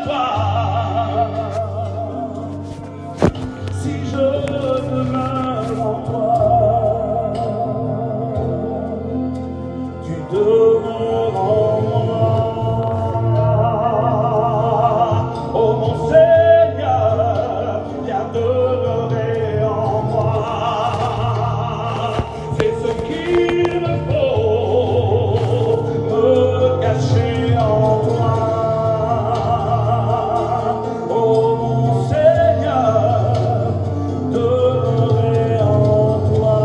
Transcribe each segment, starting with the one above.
toi, si je demeure en toi, tu demeures en moi. Oh mon Seigneur, viens demeurer en moi. C'est ce qu'il me faut, me cacher en toi. Oh mon Seigneur, demeurer en toi.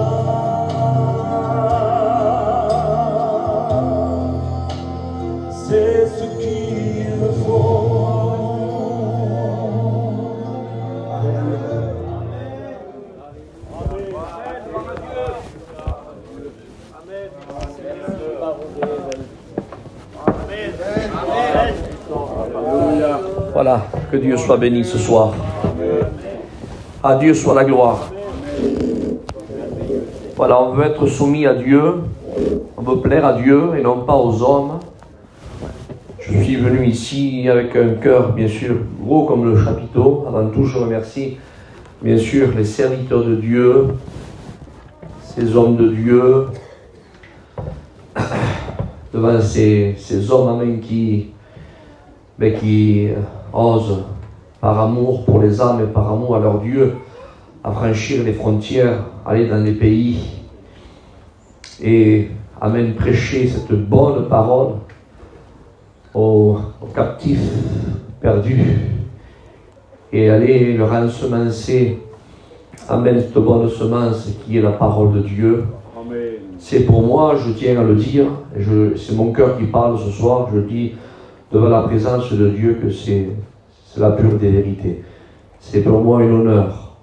C'est ce qu'il me faut. Voilà, que Dieu soit béni ce soir. À Dieu soit la gloire. Voilà, on veut être soumis à Dieu, on veut plaire à Dieu et non pas aux hommes. Je suis venu ici avec un cœur, bien sûr, gros comme le chapiteau. Avant tout, je remercie, bien sûr, les serviteurs de Dieu, ces hommes de Dieu, devant ces hommes, amen, qui osent, par amour pour les âmes et par amour à leur Dieu, à franchir les frontières, aller dans les pays et, amen, prêcher cette bonne parole aux captifs perdus et aller leur ensemencer, amen, cette bonne semence qui est la parole de Dieu. Amen. C'est pour moi, je tiens à le dire, c'est mon cœur qui parle ce soir, je dis devant la présence de Dieu que c'est la pure des vérités. C'est pour moi un honneur,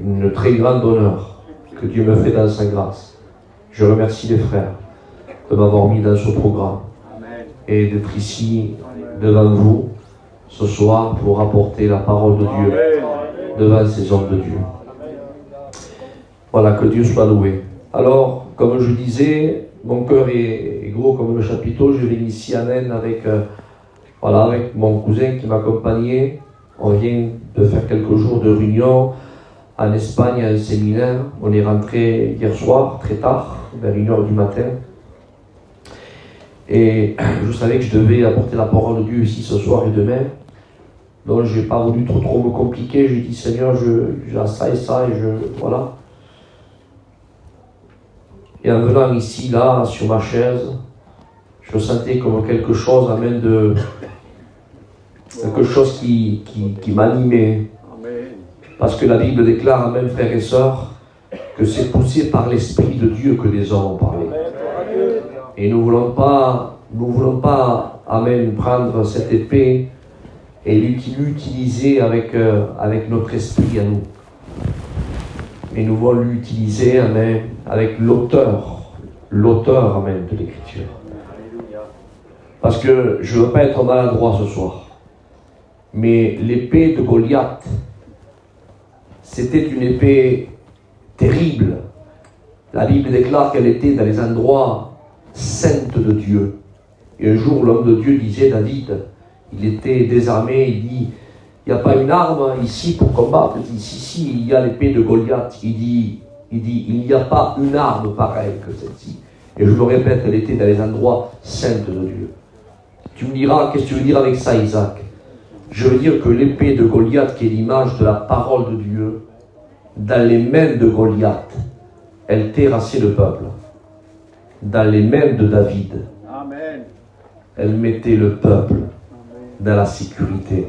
une très grande honneur que Dieu me fait dans sa grâce. Je remercie les frères de m'avoir mis dans ce programme et d'être ici devant vous ce soir pour apporter la parole de Dieu devant ces hommes de Dieu. Voilà, que Dieu soit loué. Alors, comme je disais, mon cœur est gros comme le chapiteau. Je viens ici à Naine avec mon cousin qui m'accompagnait. On vient de faire quelques jours de réunion en Espagne, à un séminaire. On est rentré hier soir, très tard, vers 1h du matin. Et je savais que je devais apporter la parole de Dieu ici ce soir et demain. Donc je n'ai pas voulu trop me compliquer. J'ai dit, Seigneur, j'ai ça et ça, et voilà. Et en venant ici, là, sur ma chaise, je sentais comme quelque chose, amen, quelque chose qui m'animait. Parce que la Bible déclare, amen, frères et sœurs, que c'est poussé par l'Esprit de Dieu que les hommes ont parlé. Et nous voulons pas, amen, prendre cette épée et l'utiliser avec notre esprit à nous. Mais nous voulons l'utiliser, amen, avec l'auteur, amen, de l'Écriture. Parce que je ne veux pas être maladroit ce soir. Mais l'épée de Goliath, c'était une épée terrible. La Bible déclare qu'elle était dans les endroits saints de Dieu. Et un jour, l'homme de Dieu disait, David, il était désarmé, il dit, il n'y a pas une arme ici pour combattre. Il dit, si, il y a l'épée de Goliath. Il dit, il n'y a pas une arme pareille que celle-ci. Et je le répète, elle était dans les endroits saints de Dieu. Tu me diras, qu'est-ce que tu veux dire avec ça, Isaac? Je veux dire que l'épée de Goliath, qui est l'image de la parole de Dieu, dans les mains de Goliath, elle terrassait le peuple. Dans les mains de David, Amen, elle mettait le peuple dans la sécurité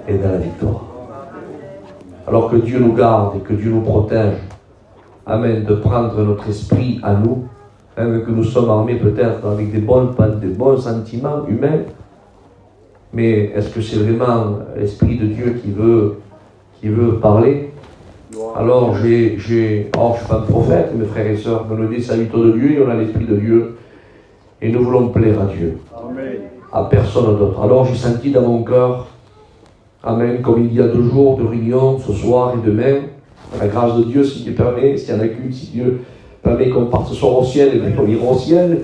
et dans la victoire. Alors que Dieu nous garde et que Dieu nous protège, Amen, de prendre notre esprit à nous, hein, que nous sommes armés peut-être avec des bons sentiments humains, mais est-ce que c'est vraiment l'Esprit de Dieu qui veut parler? Alors je ne suis pas un prophète, mes frères et sœurs, mais on est des serviteurs de Dieu et on a l'Esprit de Dieu et nous voulons plaire à Dieu, Amen, à personne d'autre. Alors j'ai senti dans mon cœur, Amen, comme il y a 2 jours de réunion, ce soir et demain, à la grâce de Dieu, si Dieu permet, s'il y en a qu'une, si Dieu permet qu'on parte ce soir au ciel, et qu'on ira au ciel,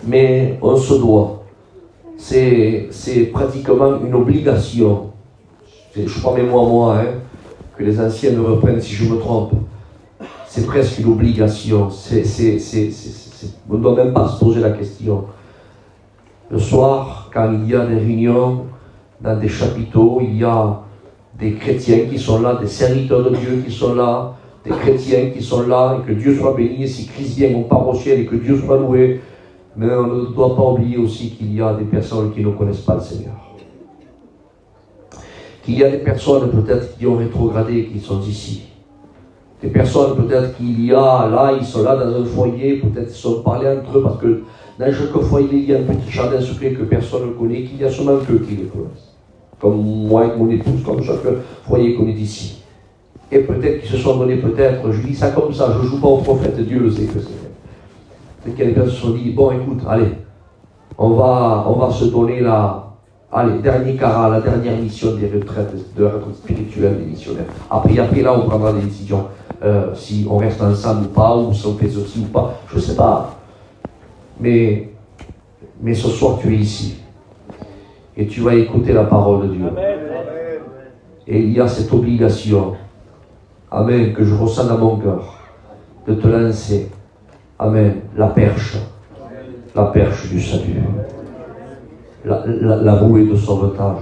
mais on se doit c'est pratiquement une obligation. Je prends mes mots à moi, hein, que les anciens me reprennent si je me trompe. C'est presque une obligation. On ne doit même pas se poser la question. Le soir, quand il y a des réunions dans des chapiteaux, il y a des chrétiens qui sont là, des serviteurs de Dieu qui sont là, des chrétiens qui sont là, et que Dieu soit béni, et si Christ vient, on part au ciel, et que Dieu soit loué. Mais on ne doit pas oublier aussi qu'il y a des personnes qui ne connaissent pas le Seigneur. Qu'il y a des personnes peut-être qui ont rétrogradé et qui sont ici. Des personnes peut-être qu'il y a là, ils sont là dans un foyer, peut-être ils sont parlés entre eux, parce que dans chaque foyer, il y a un petit jardin secret que personne ne connaît, qu'il y a seulement eux qui les connaissent. Comme moi avec mon épouse, comme chaque foyer qu'on est ici. Et peut-être qu'ils se sont donnés, peut-être, je dis ça comme ça, je ne joue pas au prophète, Dieu le sait que c'est. Peut-être qu'il y a des personnes qui se sont dit, bon écoute, allez, on va se donner dernier carat, la dernière mission des retraites, de la retraite spirituelle des missionnaires. Après là, on prendra des décisions, si on reste ensemble ou pas, ou si on fait ceci ou pas, je ne sais pas. Mais ce soir, tu es ici. Et tu vas écouter la parole de Dieu. Amen. Et il y a cette obligation, amen, que je ressens dans mon cœur, de te lancer, amen, la perche du salut, la bouée de sauvetage,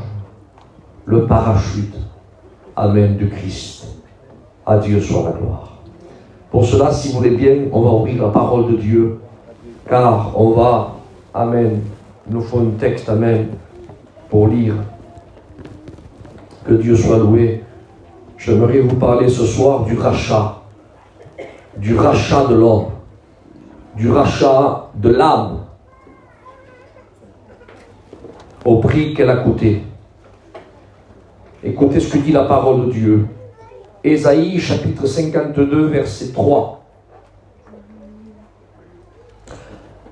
le parachute, amen, du Christ. À Dieu soit la gloire. Pour cela, si vous voulez bien, on va ouvrir la parole de Dieu, car on va, amen, il nous faut un texte, amen, pour lire. Que Dieu soit loué. J'aimerais vous parler ce soir du rachat de l'homme, du rachat de l'âme, au prix qu'elle a coûté. Écoutez ce que dit la parole de Dieu. Ésaïe chapitre 52, verset 3.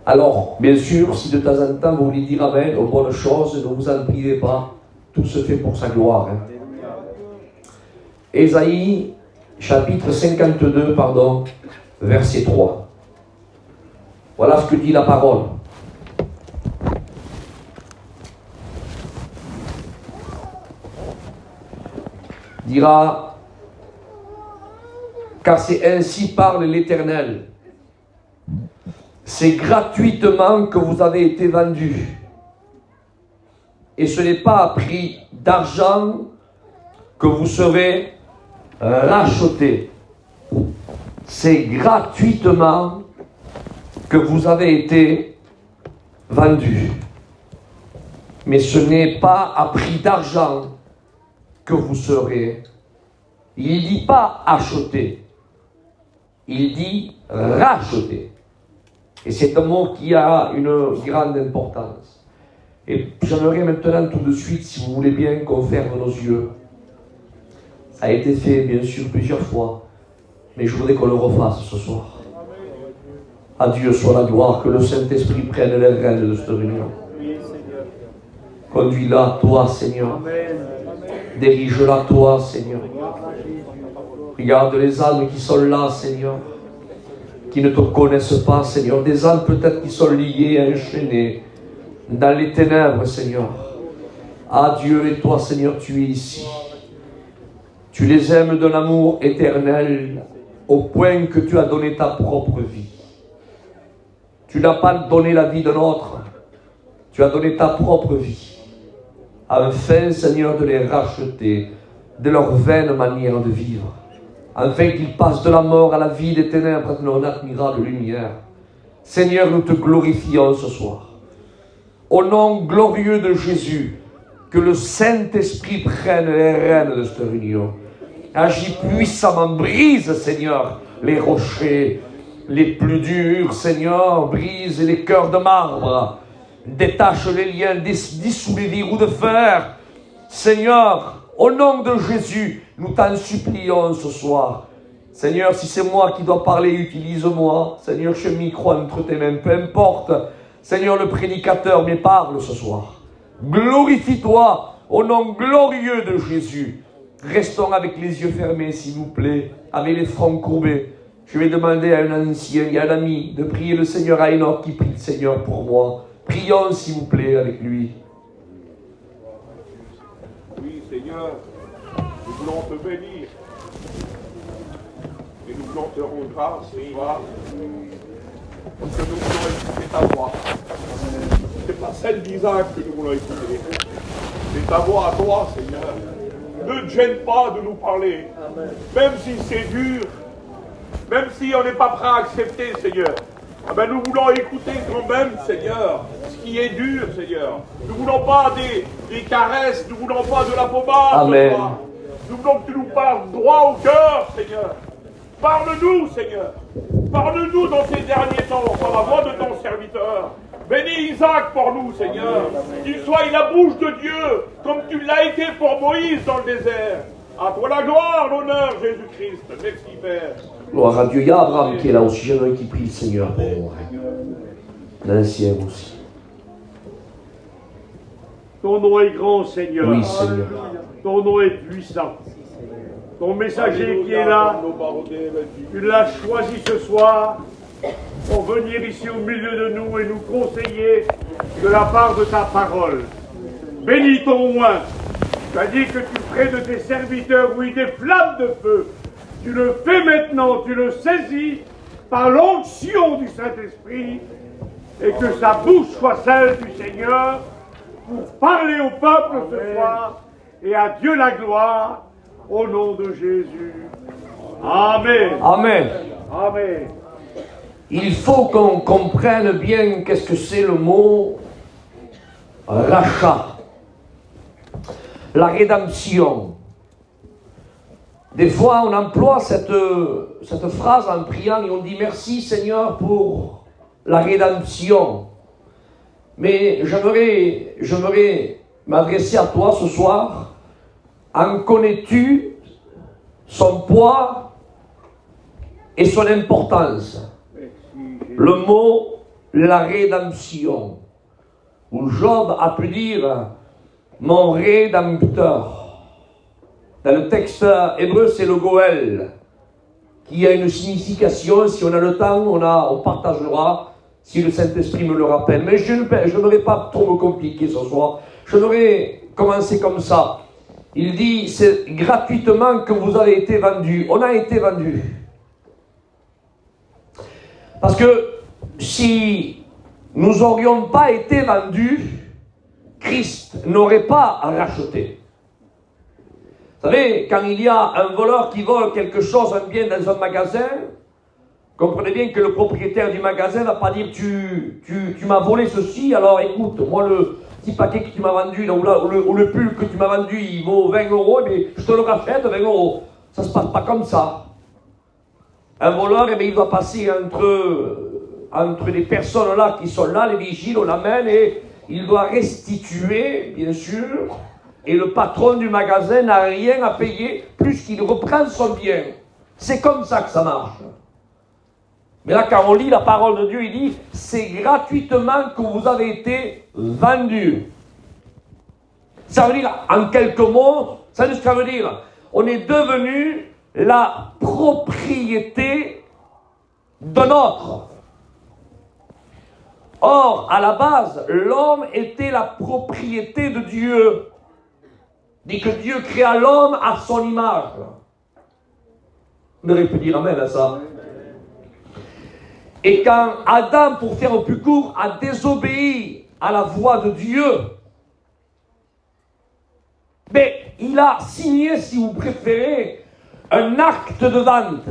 Alors, bien sûr, si de temps en temps vous voulez dire amen aux bonnes choses, ne vous en privez pas, tout se fait pour sa gloire. Hein. Ésaïe chapitre 52, verset 3. Voilà ce que dit la parole. Dira, car c'est ainsi parle l'Éternel. C'est gratuitement que vous avez été vendus. Et ce n'est pas à prix d'argent que vous serez rachetés. C'est gratuitement que vous avez été vendus. Mais ce n'est pas à prix d'argent que vous serez. Il ne dit pas acheter. Il dit racheter. Et c'est un mot qui a une grande importance. Et j'aimerais maintenant tout de suite, si vous voulez bien, qu'on ferme nos yeux. Ça a été fait, bien sûr, plusieurs fois. Mais je voudrais qu'on le refasse ce soir. À Dieu soit la gloire, que le Saint-Esprit prenne les rênes de cette réunion. Conduis-la, toi, Seigneur. Dirige-la, toi, Seigneur. Regarde les âmes qui sont là, Seigneur, qui ne te connaissent pas, Seigneur. Des âmes peut-être qui sont liées, enchaînées dans les ténèbres, Seigneur. Ah Dieu, et toi, Seigneur, tu es ici. Tu les aimes d'un amour éternel, au point que tu as donné ta propre vie. Tu n'as pas donné la vie d'un autre, tu as donné ta propre vie, afin, Seigneur, de les racheter de leur vaine manière de vivre, afin qu'ils passent de la mort à la vie des ténèbres de leur admirable lumière. Seigneur, nous te glorifions ce soir. Au nom glorieux de Jésus, que le Saint-Esprit prenne les rênes de cette réunion. Agis puissamment, brise, Seigneur, les rochers les plus durs, Seigneur, brise les cœurs de marbre, détache les liens, dissout les verrous de fer. Seigneur, au nom de Jésus, nous t'en supplions ce soir. Seigneur, si c'est moi qui dois parler, utilise-moi. Seigneur, je micro entre tes mains, peu importe. Seigneur, le prédicateur, mais parle ce soir. Glorifie-toi au nom glorieux de Jésus. Restons avec les yeux fermés, s'il vous plaît, avec les fronts courbés. Je vais demander à un ancien et à un ami de prier le Seigneur, à Enoch qui prie le Seigneur pour moi. Prions, s'il vous plaît, avec lui. Oui, Seigneur, nous voulons te bénir. Et nous voulons te rendre grâce ce soir. Parce que nous voulons écouter ta voix. C'est pas celle d'Isaac que nous voulons écouter. C'est ta voix à toi, Seigneur. Ne te gêne pas de nous parler. Même si c'est dur, même si on n'est pas prêt à accepter, Seigneur. Ah ben nous voulons écouter quand même, Seigneur, ce qui est dur, Seigneur. Nous ne voulons pas des caresses, nous ne voulons pas de la pommade. Amen. Nous voulons que tu nous parles droit au cœur, Seigneur. Parle-nous, Seigneur. Parle-nous dans ces derniers temps, par la voix de ton serviteur. Bénis Isaac pour nous, Seigneur. Qu'il soit la bouche de Dieu, comme tu l'as été pour Moïse dans le désert. À toi la gloire, l'honneur, Jésus-Christ. Merci, Père. Gloire à Dieu. Il y a Abraham qui est là aussi. J'aimerais qu'il prie le Seigneur pour moi. L'ancien aussi. Ton nom est grand, Seigneur. Oui, Seigneur. Ton nom est puissant. Ton messager qui est là, tu l'as choisi ce soir pour venir ici au milieu de nous et nous conseiller de la part de ta parole. Bénis ton oint. Tu as dit que tu ferais de tes serviteurs, oui, des flammes de feu. Tu le fais maintenant, tu le saisis par l'onction du Saint-Esprit et que sa bouche soit celle du Seigneur pour parler au peuple ce soir et à Dieu la gloire au nom de Jésus. Amen. Amen. Amen. Il faut qu'on comprenne bien qu'est-ce que c'est le mot rachat. La rédemption. Des fois, on emploie cette phrase en priant et on dit merci Seigneur pour la rédemption. Mais j'aimerais m'adresser à toi ce soir. En connais-tu son poids et son importance? Le mot la rédemption, où Job a pu dire mon rédempteur. Dans le texte hébreu, c'est le Goël, qui a une signification. Si on a le temps, on partagera, si le Saint-Esprit me le rappelle. Mais je n'aimerais pas trop me compliquer ce soir. Je n'aurais commencé comme ça. Il dit, c'est gratuitement que vous avez été vendus. On a été vendus. Parce que si nous n'aurions pas été vendus, Christ n'aurait pas racheté. Vous savez, quand il y a un voleur qui vole quelque chose, un bien dans un magasin, comprenez bien que le propriétaire du magasin ne va pas dire tu m'as volé ceci, alors écoute, moi le petit paquet que tu m'as vendu, là, ou le pull que tu m'as vendu, il vaut 20 €, mais je te le rachète 20 €. Ça ne se passe pas comme ça. Un voleur, eh bien, il doit passer entre les personnes là qui sont là, les vigiles, on l'amène et il doit restituer, bien sûr, et le patron du magasin n'a rien à payer plus qu'il reprend son bien. C'est comme ça que ça marche. Mais là, quand on lit la parole de Dieu, il dit, c'est gratuitement que vous avez été vendus. Ça veut dire, en quelques mots, ça veut dire, on est devenu la propriété d'un autre. Or, à la base, l'homme était la propriété de Dieu. Dit que Dieu créa l'homme à son image. Vous auriez pu dire amen à ça. Et quand Adam, pour faire au plus court, a désobéi à la voix de Dieu, mais il a signé, si vous préférez, un acte de vente.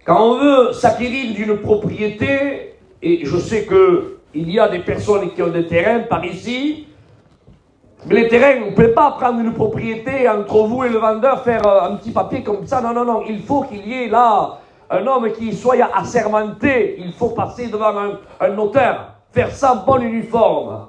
Quand on veut s'acquérir d'une propriété, et je sais qu'il y a des personnes qui ont des terrains par ici, mais les terrains, on ne peut pas prendre une propriété entre vous et le vendeur, faire un petit papier comme ça. Non, non, non. Il faut qu'il y ait là un homme qui soit assermenté. Il faut passer devant un notaire, faire ça en bon uniforme.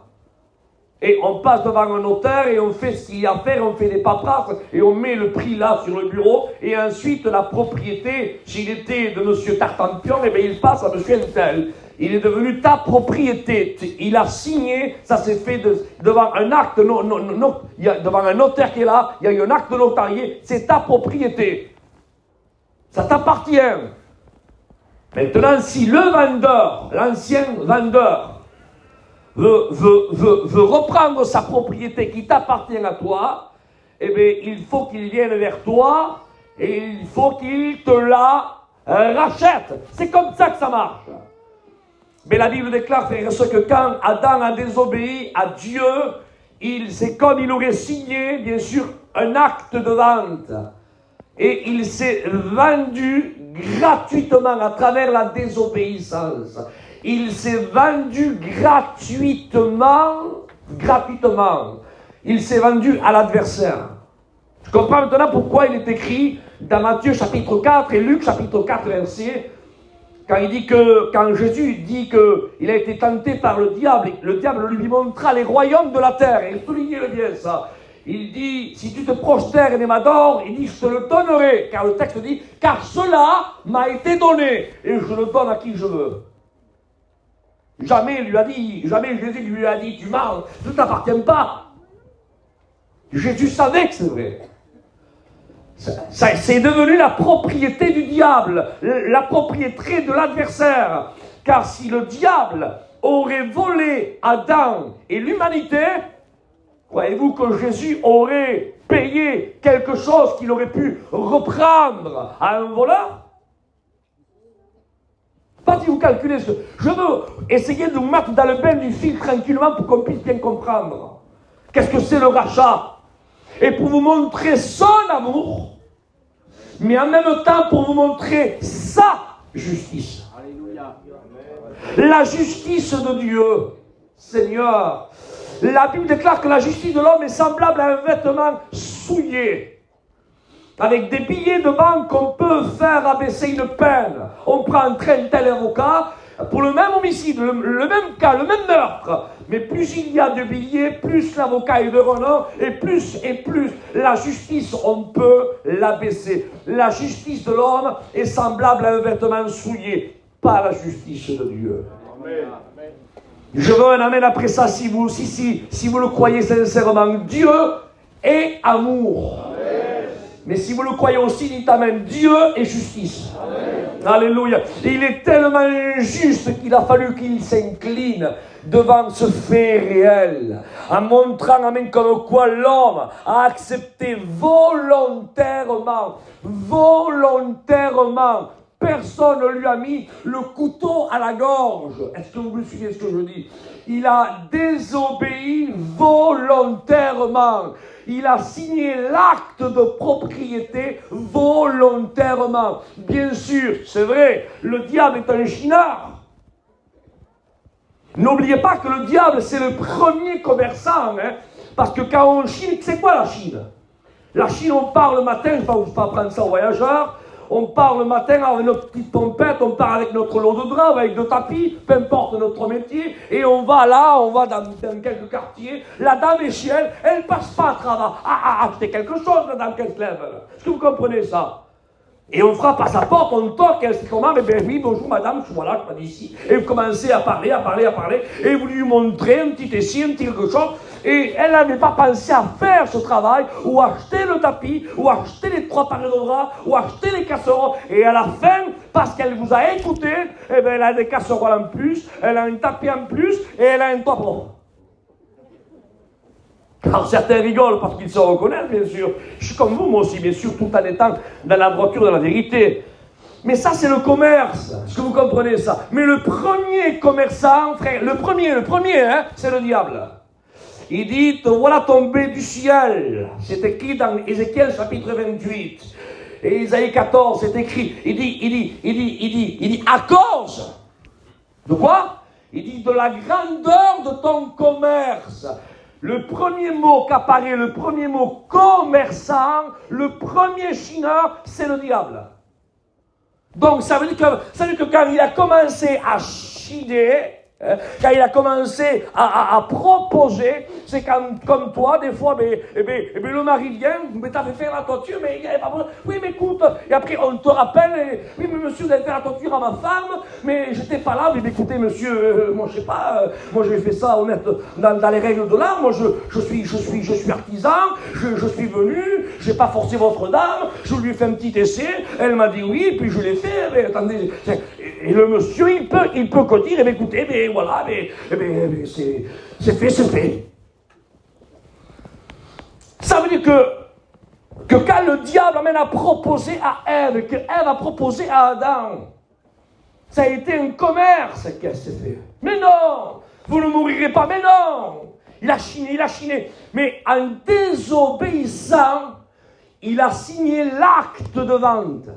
Et on passe devant un notaire et on fait ce qu'il y a à faire, on fait des paperasses et on met le prix là sur le bureau. Et ensuite, la propriété, s'il était de M. Tartampion, eh bien, il passe à M. Intel. Il est devenu ta propriété. Il a signé, ça s'est fait devant un acte, devant un notaire qui est là, il y a eu un acte notarié, c'est ta propriété. Ça t'appartient. Maintenant, si le vendeur, l'ancien vendeur, veut reprendre sa propriété qui t'appartient à toi, eh bien, il faut qu'il vienne vers toi et il faut qu'il te la rachète. C'est comme ça que ça marche. Mais la Bible déclare, frères et sœurs, que quand Adam a désobéi à Dieu, c'est comme il aurait signé, bien sûr, un acte de vente. Et il s'est vendu gratuitement à travers la désobéissance. Il s'est vendu gratuitement. Il s'est vendu à l'adversaire. Tu comprends maintenant pourquoi il est écrit dans Matthieu chapitre 4 et Luc chapitre 4 verset, quand Jésus dit qu'il a été tenté par le diable lui montra les royaumes de la terre. Et soulignez-le bien ça. Il dit, si tu te prosternes et m'adores, il dit, je te le donnerai. Car le texte dit, car cela m'a été donné et je le donne à qui je veux. Jamais Jésus lui a dit, tu mens, ne t'appartiens pas. Jésus savait que c'est vrai. C'est devenu la propriété du diable, la propriété de l'adversaire. Car si le diable aurait volé Adam et l'humanité, croyez-vous que Jésus aurait payé quelque chose qu'il aurait pu reprendre à un voleur? Pas si vous calculez ce. Je veux essayer de vous mettre dans le bain du fil tranquillement pour qu'on puisse bien comprendre. Qu'est-ce que c'est le rachat? Et pour vous montrer son amour, mais en même temps pour vous montrer sa justice. Alléluia. La justice de Dieu, Seigneur. La Bible déclare que la justice de l'homme est semblable à un vêtement souillé. Avec des billets de banque, on peut faire abaisser une peine. On prend un tel avocat pour le même homicide, le même cas, le même meurtre. Mais plus il y a de billets, plus l'avocat est de renom, et plus la justice, on peut l'abaisser. La justice de l'homme est semblable à un vêtement souillé, pas la justice de Dieu. Amen. Je veux un amen après ça, si vous le croyez sincèrement. Dieu est amour. Amen. Mais si vous le croyez aussi, dites amen. Dieu est justice. Amen. Alléluia. Il est tellement injuste qu'il a fallu qu'il s'incline devant ce fait réel, en montrant, amen, comme quoi l'homme a accepté volontairement, personne ne lui a mis le couteau à la gorge. Est-ce que vous me suivez ce que je dis? Il a désobéi volontairement. Il a signé l'acte de propriété volontairement. Bien sûr, c'est vrai, le diable est un chinard. N'oubliez pas que le diable, c'est le premier commerçant. Parce que quand on chine, c'est quoi la Chine? La Chine, on part le matin, je ne vais pas prendre ça aux voyageurs. On part le matin avec notre petite pompette, on part avec notre lot de draps, avec de tapis, peu importe notre métier, et on va dans quelques quartiers. La dame est chez elle, elle passe pas à travers à acheter quelque chose, la dame qu'elle se lève. Est-ce que vous comprenez ça? Et on frappe à sa porte, on toque, elle se dit comment? Mais ben oui, bonjour madame, je suis là, je suis pas d'ici. Et vous commencez à parler, et vous lui montrez un petit essai, un petit quelque chose, et elle n'avait pas pensé à faire ce travail, ou acheter le tapis, ou acheter les 3 paires de draps, ou acheter les casseroles, et à la fin, parce qu'elle vous a écouté, eh ben elle a des casseroles en plus, elle a un tapis en plus, et elle a un toit propre. Car certains rigolent parce qu'ils se reconnaissent, bien sûr. Je suis comme vous, moi aussi, bien sûr, tout en étant dans la droiture de la vérité. Mais ça, c'est le commerce. Est-ce que vous comprenez ça? Mais le premier commerçant, frère, le premier, c'est le diable. Il dit, te voilà tombé du ciel. C'est écrit dans Ézéchiel chapitre 28. Et Isaïe 14, c'est écrit. Il dit, à cause de quoi? Il dit, de la grandeur de ton commerce. Le premier mot qu'apparaît, le premier mot commerçant, le premier chineur, c'est le diable. Donc ça veut dire que quand il a commencé à chiner, quand il a commencé à proposer, c'est comme toi, des fois, le mari vient, mais t'avais fait la toiture, mais il n'y avait pas besoin. Oui, mais écoute, et après on te rappelle, oui, mais monsieur, vous avez fait la toiture à ma femme, mais j'étais pas là, mais écoutez, monsieur, moi je sais pas, moi j'ai fait ça honnête dans les règles de l'art, moi je suis artisan, je suis venu, j'ai pas forcé votre dame, je lui ai fait un petit essai, elle m'a dit oui, puis je l'ai fait, mais attendez, Et le monsieur, il peut que dire, écoutez, mais voilà, mais c'est fait, c'est fait. Ça veut dire que quand le diable a proposé à Ève, que Ève a proposé à Adam, ça a été un commerce qu'elle s'est fait. Mais non, vous ne mourirez pas, mais non. Il a chiné. Mais en désobéissant, il a signé l'acte de vente.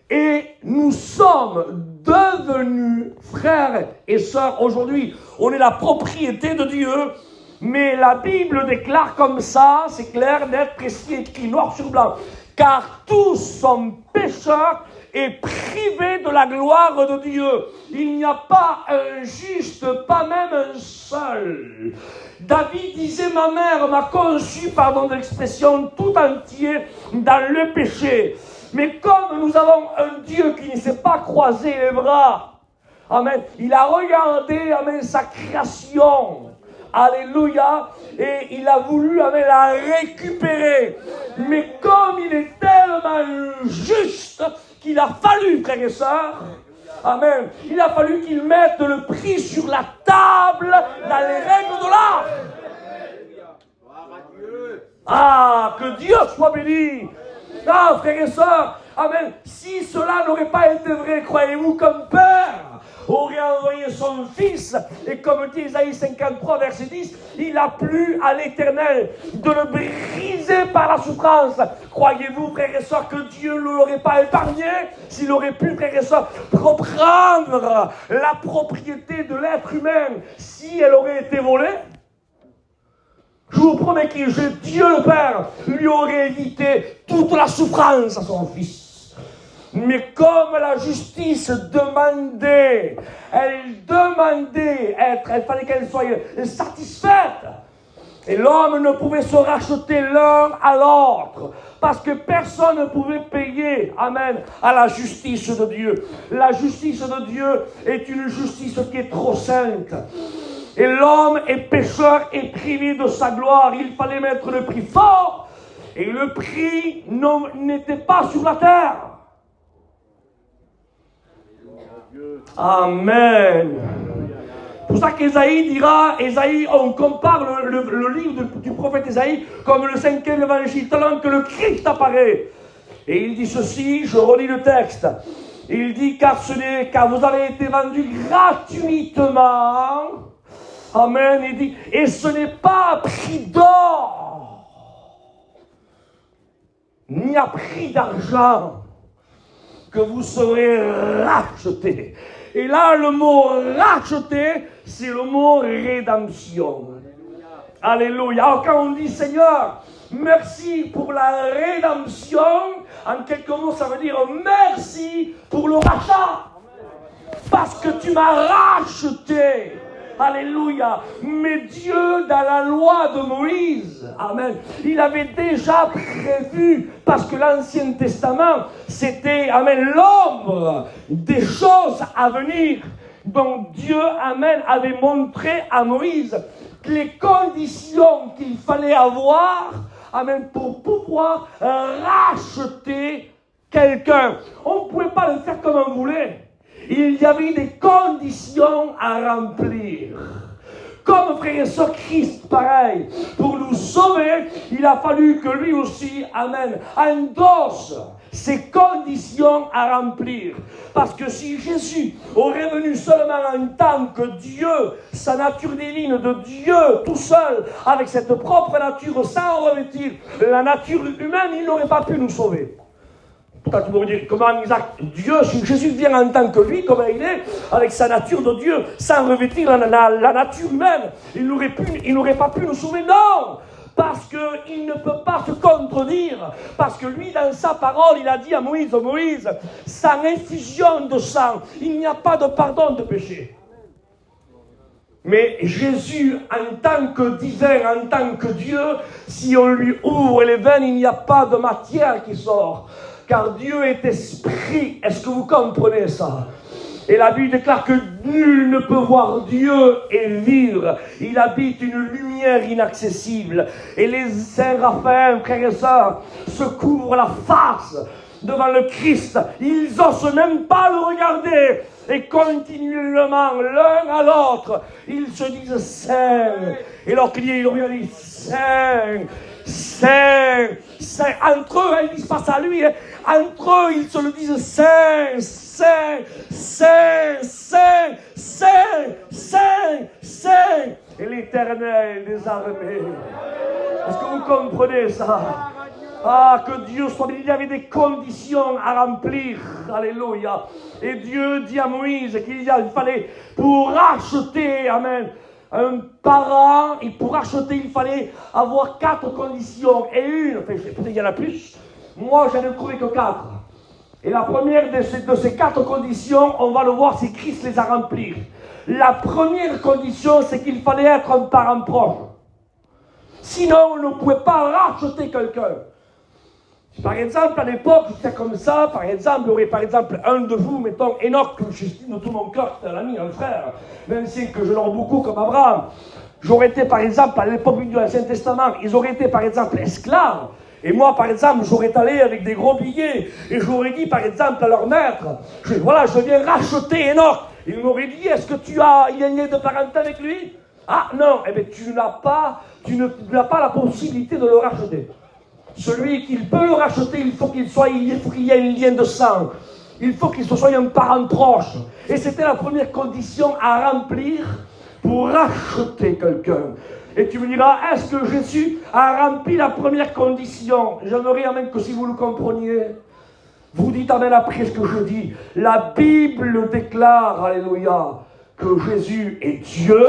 Et nous sommes devenus frères et sœurs aujourd'hui. On est la propriété de Dieu. Mais la Bible déclare comme ça, c'est clair, net, précis, écrit noir sur blanc. Car tous sont pécheurs et privés de la gloire de Dieu. Il n'y a pas un juste, pas même un seul. David disait, ma mère m'a conçu, pardon de l'expression, tout entier dans le péché. Mais comme nous avons un Dieu qui ne s'est pas croisé les bras, amen, il a regardé, amen, sa création. Alléluia. Et il a voulu la récupérer. Mais comme il est tellement juste qu'il a fallu, frères et sœurs, amen, il a fallu qu'il mette le prix sur la table dans les règles de l'art. Ah, que Dieu soit béni. Ah, frères et sœurs, amen. Si cela n'aurait pas été vrai, croyez-vous qu'un père aurait envoyé son fils, et comme dit Isaïe 53, verset 10, il a plu à l'Éternel de le briser par la souffrance. Croyez-vous, frères et sœurs, que Dieu ne l'aurait pas épargné s'il aurait pu, frères et sœurs, reprendre la propriété de l'être humain si elle aurait été volée? Je vous promets que Dieu le Père lui aurait évité toute la souffrance à son fils. Mais comme la justice demandait, elle fallait qu'elle soit satisfaite. Et l'homme ne pouvait se racheter l'un à l'autre, parce que personne ne pouvait payer, amen, à la justice de Dieu. La justice de Dieu est une justice qui est trop sainte. Et l'homme est pécheur et privé de sa gloire. Il fallait mettre le prix fort, et le prix n'était pas sur la terre. Amen. C'est pour ça qu'Ésaïe dira, on compare le livre du prophète Ésaïe comme le 5e évangile, tellement que le Christ apparaît. Et il dit ceci, je relis le texte. Il dit, car vous avez été vendus gratuitement. Amen. Il dit, et ce n'est pas à prix d'or, ni à prix d'argent, que vous serez rachetés. Et là, le mot racheter, c'est le mot rédemption. Alléluia. Alors quand on dit Seigneur, merci pour la rédemption, en quelques mots, ça veut dire merci pour le rachat. Parce que tu m'as racheté. Alléluia. Mais Dieu, dans la loi de Moïse, amen, il avait déjà prévu, parce que l'Ancien Testament, c'était, amen, l'ombre des choses à venir. Donc Dieu, amen, avait montré à Moïse les conditions qu'il fallait avoir, amen, pour pouvoir racheter quelqu'un. On ne pouvait pas le faire comme on voulait. Il y avait des conditions à remplir. Comme frère et sœur Christ, pareil. Pour nous sauver, il a fallu que lui aussi, amen, endosse ces conditions à remplir. Parce que si Jésus aurait venu seulement en tant que Dieu, sa nature divine de Dieu, tout seul, avec cette propre nature, sans revêtir la nature humaine, il n'aurait pas pu nous sauver. Quand tu me dire comment Dieu, si Jésus vient en tant que lui, comme il est, avec sa nature de Dieu, sans revêtir la nature humaine, il n'aurait pas pu nous sauver. Non! Parce qu'il ne peut pas se contredire. Parce que lui, dans sa parole, il a dit à Moïse, Moïse, sans effusion de sang, il n'y a pas de pardon de péché. Mais Jésus, en tant que divin, en tant que Dieu, si on lui ouvre les veines, il n'y a pas de matière qui sort. Car Dieu est esprit. Est-ce que vous comprenez ça? Et la Bible déclare que nul ne peut voir Dieu et vivre. Il habite une lumière inaccessible. Et les saints Raphaël, frères et sœurs, se couvrent la face devant le Christ. Ils n'osent même pas le regarder. Et continuellement, l'un à l'autre, ils se disent Saint. Et leur client, il revient, il dit Saint, Saint, Saint. Entre eux, ils disent pas ça à lui. Hein. Entre eux, ils se le disent Saint, Saint, Saint, Saint, Saint, Saint, Saint. Et l'Éternel des armées. Est-ce que vous comprenez ça? Ah, que Dieu soit béni. Il y avait des conditions à remplir. Alléluia. Et Dieu dit à Moïse qu'il fallait, pour racheter, amen, un parent, et pour racheter, il fallait avoir 4 conditions. Et une, enfin, peut-être il y en a plus. Moi, j'en ai trouvé que 4. Et la première de ces 4 conditions, on va le voir si Christ les a remplies. La première condition, c'est qu'il fallait être un parent proche. Sinon, on ne pouvait pas racheter quelqu'un. Par exemple, à l'époque, c'était comme ça, par exemple, il y aurait par exemple un de vous, mettons, Enoch, que j'estime de tout mon cœur, c'est un ami, un frère, même si que je l'aime beaucoup comme Abraham. J'aurais été, par exemple, à l'époque du Ancien Testament, ils auraient été, par exemple, esclaves. Et moi, par exemple, j'aurais allé avec des gros billets, et j'aurais dit, par exemple, à leur maître, voilà, je viens racheter Enoch. Il m'aurait dit, est-ce que il y a un lien de parenté avec lui? Ah non, eh bien, tu n'as pas la possibilité de le racheter. Celui qui peut le racheter, il faut qu'il y ait un lien de sang. Il faut qu'il soit un parent proche. Et c'était la première condition à remplir pour racheter quelqu'un. Et tu me diras, est-ce que Jésus a rempli la première condition? J'aimerais amen que si vous le compreniez, vous dites amen après ce que je dis. La Bible déclare, alléluia, que Jésus est Dieu.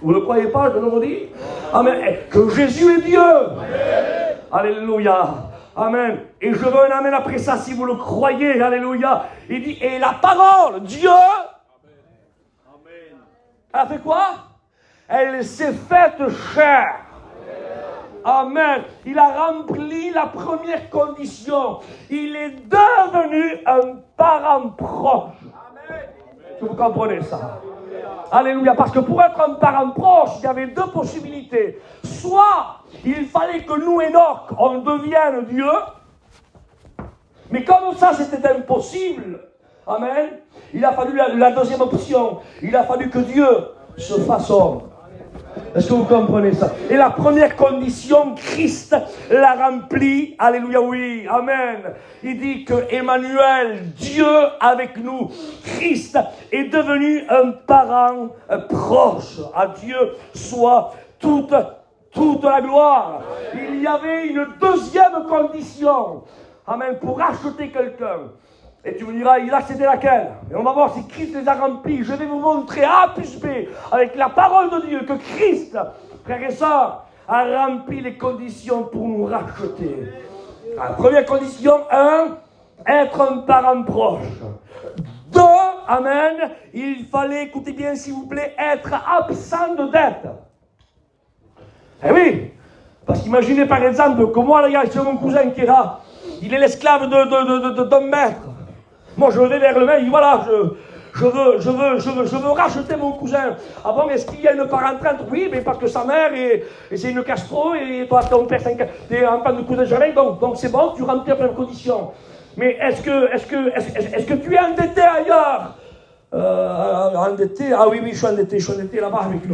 Vous ne le croyez pas, je le redis? Amen. Que Jésus est Dieu. Amen. Alléluia. Amen. Et je veux un amen après ça, si vous le croyez. Alléluia. Il dit, et la parole, Dieu, amen. Elle a fait quoi? Elle s'est faite chair. Amen. Il a rempli la première condition. Il est devenu un parent proche. Amen. Vous comprenez ça? Alléluia, parce que pour être un parent proche, il y avait 2 possibilités. Soit, il fallait que nous, Enoch, on devienne Dieu, mais comme ça, c'était impossible, amen, il a fallu la deuxième option, il a fallu que Dieu se fasse homme. Est-ce que vous comprenez ça? Et la première condition, Christ l'a remplie. Alléluia, oui, amen. Il dit que Emmanuel, Dieu avec nous, Christ est devenu un parent proche. À Dieu soit toute la gloire. Il y avait une deuxième condition, amen, pour racheter quelqu'un. Et tu me diras, là c'était laquelle? Et on va voir si Christ les a remplis. Je vais vous montrer A plus B, avec la parole de Dieu, que Christ, frères et sœurs, a rempli les conditions pour nous racheter. La première condition, 1, être un parent proche. 2, amen, il fallait, écoutez bien s'il vous plaît, être absent de dette. Eh oui, parce qu'imaginez par exemple que moi, là, c'est mon cousin qui est là, il est l'esclave d'un maître. Moi, je vais vers le maître, voilà, je veux racheter mon cousin. Ah bon, est-ce qu'il y a une parenté? Oui, mais parce que sa mère, et c'est une Castro, et toi, ton père, t'es enfant de cousin Germain, donc c'est bon, tu remplis la première condition. Mais est-ce que tu es endetté ailleurs? Endetté? Ah oui, je suis endetté là-bas avec lui.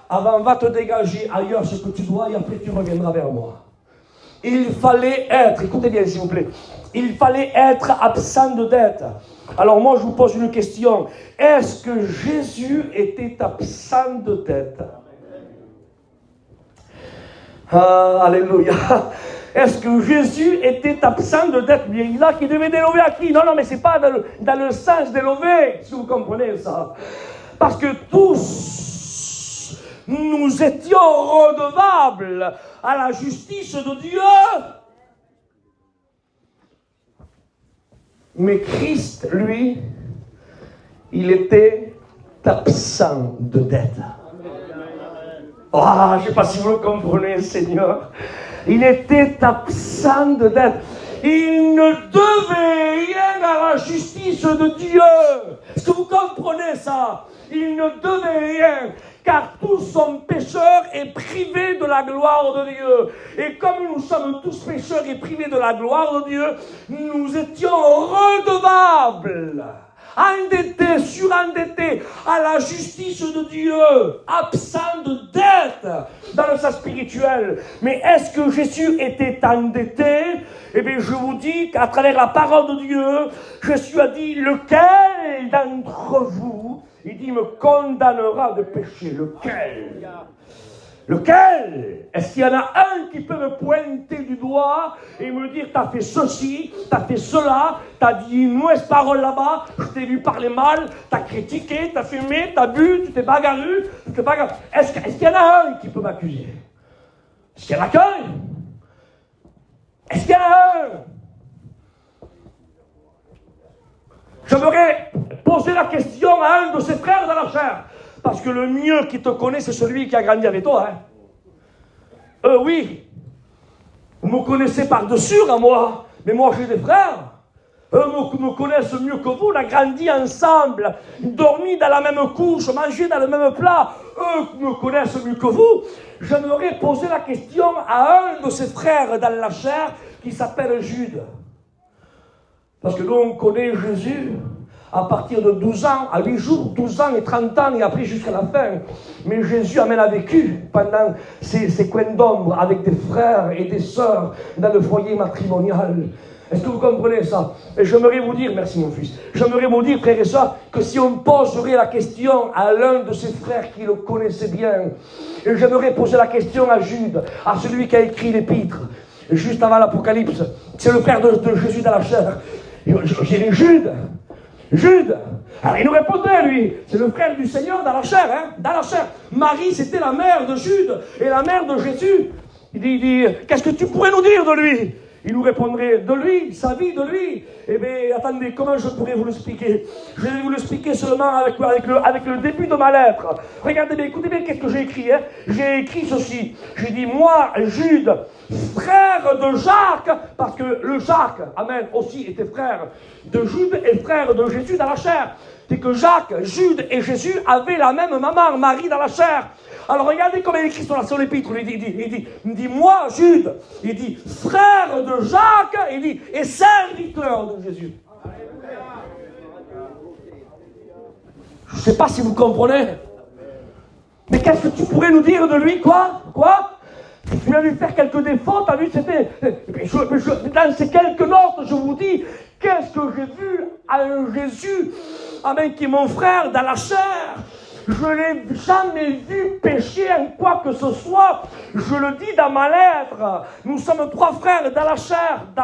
Avant, va te dégager ailleurs ce que tu dois, et après tu reviendras vers moi. Il fallait être, écoutez bien s'il vous plaît, il fallait être absent de dette. Alors moi je vous pose une question, est-ce que Jésus était absent de dette? Alléluia. Est-ce que Jésus était absent de dette? Bien là qui devait délever à qui? Non, mais c'est pas dans le sens d'élever, si vous comprenez ça. Parce que tous, nous étions redevables à la justice de Dieu. Mais Christ, lui, il était absent de dette. Oh, je ne sais pas si vous le comprenez, Seigneur. Il était absent de dette. Il ne devait rien à la justice de Dieu. Est-ce que vous comprenez ça? Il ne devait rien. car tous sont pécheurs et privés de la gloire de Dieu. Et comme nous sommes tous pécheurs et privés de la gloire de Dieu, nous étions redevables, endettés, surendettés à la justice de Dieu, absents de dette dans le sens spirituel. Mais est-ce que Jésus était endetté? Eh bien, je vous dis qu'à travers la parole de Dieu, Jésus a dit, lequel d'entre vous, il dit, me condamnera de péché? Lequel? Lequel? Est-ce qu'il y en a un qui peut me pointer du doigt et me dire, t'as fait ceci, t'as fait cela, t'as dit une mauvaise parole là-bas, je t'ai vu parler mal, t'as critiqué, t'as fumé, t'as bu, tu t'es bagarru, Est-ce qu'il y en a un qui peut m'accuser? Est-ce qu'il y en a qu'un? Est-ce qu'il y en a un? J'aimerais poser la question à un de ses frères dans la chair. Parce que le mieux qui te connaît, c'est celui qui a grandi avec toi. Oui. Vous me connaissez par-dessus à moi. Mais moi, j'ai des frères. Eux me connaissent mieux que vous. On a grandi ensemble. Dormi dans la même couche. Mangé dans le même plat. Eux me connaissent mieux que vous. J'aimerais poser la question à un de ses frères dans la chair qui s'appelle Jude. Parce que nous, on connaît Jésus à partir de 12 ans, à 8 jours, 12 ans et 30 ans, et après jusqu'à la fin. Mais Jésus a vécu pendant ces coins d'ombre avec des frères et des sœurs dans le foyer matrimonial. Est-ce que vous comprenez ça? Et j'aimerais vous dire, merci mon fils, j'aimerais vous dire, frères et sœurs, que si on poserait la question à l'un de ses frères qui le connaissait bien, et j'aimerais poser la question à Jude, à celui qui a écrit l'épître, juste avant l'Apocalypse, c'est le frère de Jésus dans la chair. J'ai dit Jude. Alors il nous répondait, lui, c'est le frère du Seigneur dans la chair, dans la chair. Marie, c'était la mère de Jude et la mère de Jésus. Il dit, qu'est-ce que tu pourrais nous dire de lui? Il nous répondrait de lui, sa vie de lui. Eh bien, attendez, comment je pourrais vous l'expliquer? Je vais vous l'expliquer seulement avec le début de ma lettre. Regardez bien, écoutez bien qu'est-ce que j'ai écrit. J'ai écrit ceci. J'ai dit, moi, Jude, frère de Jacques, parce que le Jacques, amen, aussi était frère de Jude et frère de Jésus dans la chair. C'est que Jacques, Jude et Jésus avaient la même maman, Marie dans la chair. Alors regardez comment il écrit sur son épître. Il dit, moi, Jude, il dit, frère de Jacques, il dit, et serviteur de Jésus. Je ne sais pas si vous comprenez. Mais qu'est-ce que tu pourrais nous dire de lui, quoi? Tu as vu faire quelques défauts, tu as vu, c'était... Dans ces quelques notes, je vous dis, qu'est-ce que j'ai vu à un Jésus, amen, qui est mon frère dans la chair. Je n'ai jamais vu pécher en quoi que ce soit. Je le dis dans ma lettre. Nous sommes 3 frères dans la chair, on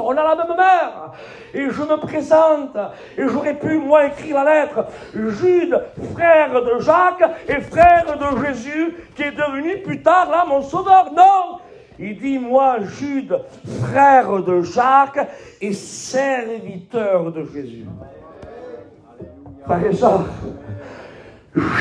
a la même mère. Et je me présente. Et j'aurais pu, moi, écrire la lettre. Jude, frère de Jacques et frère de Jésus, qui est devenu plus tard, là, mon sauveur. Non! Il dit, moi, Jude, frère de Jacques et serviteur de Jésus. Frère et sœurs,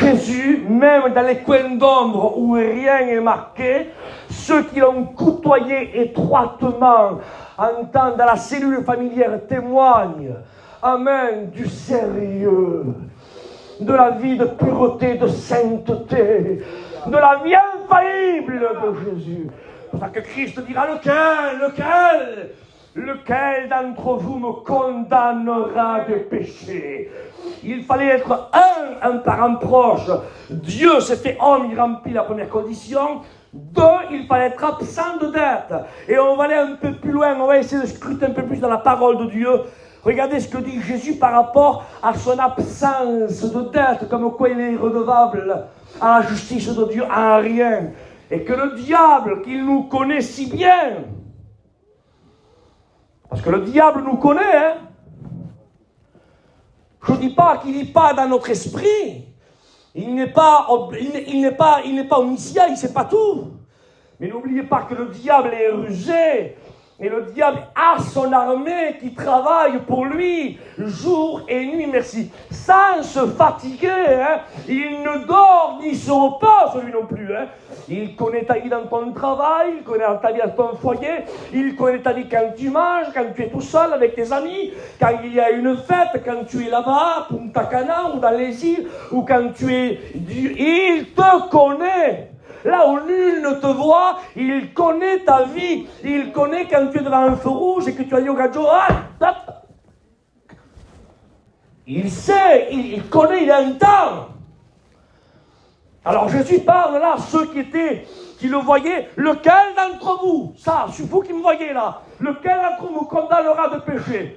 Jésus, même dans les coins d'ombre où rien n'est marqué, ceux qui l'ont côtoyé étroitement, en temps dans la cellule familière, témoignent, amen, du sérieux, de la vie de pureté, de sainteté, de la vie infaillible de Jésus. C'est pour ça que Christ dira, lequel d'entre vous me condamnera de péché? Il fallait être un parent proche. Dieu s'est fait homme, il remplit la première condition. 2, il fallait être absent de dette. Et on va aller un peu plus loin, on va essayer de scruter un peu plus dans la parole de Dieu. Regardez ce que dit Jésus par rapport à son absence de dette, comme quoi il est redevable à la justice de Dieu, à rien. Et que le diable, qu'il nous connaît si bien, parce que le diable nous connaît, Je ne dis pas qu'il n'est pas dans notre esprit. Il n'est pas omniscient, il ne sait pas tout. Mais n'oubliez pas que le diable est rusé. Et le diable a son armée qui travaille pour lui, jour et nuit, merci. Sans se fatiguer, hein. Il ne dort ni se repose, lui non plus. Hein. Il connaît ta vie dans ton travail, il connaît ta vie dans ton foyer, il connaît ta vie quand tu manges, quand tu es tout seul avec tes amis, quand il y a une fête, quand tu es là-bas, à Punta Cana ou dans les îles, ou quand tu es... Il te connaît. Là où nul ne te voit, il connaît ta vie. Il connaît quand tu es devant un feu rouge et que tu as dit au gars, il sait, il connaît, il entend. Alors Jésus parle là, ceux qui le voyaient, lequel d'entre vous, ça, c'est vous qui me voyez là, lequel d'entre vous condamnera de péché?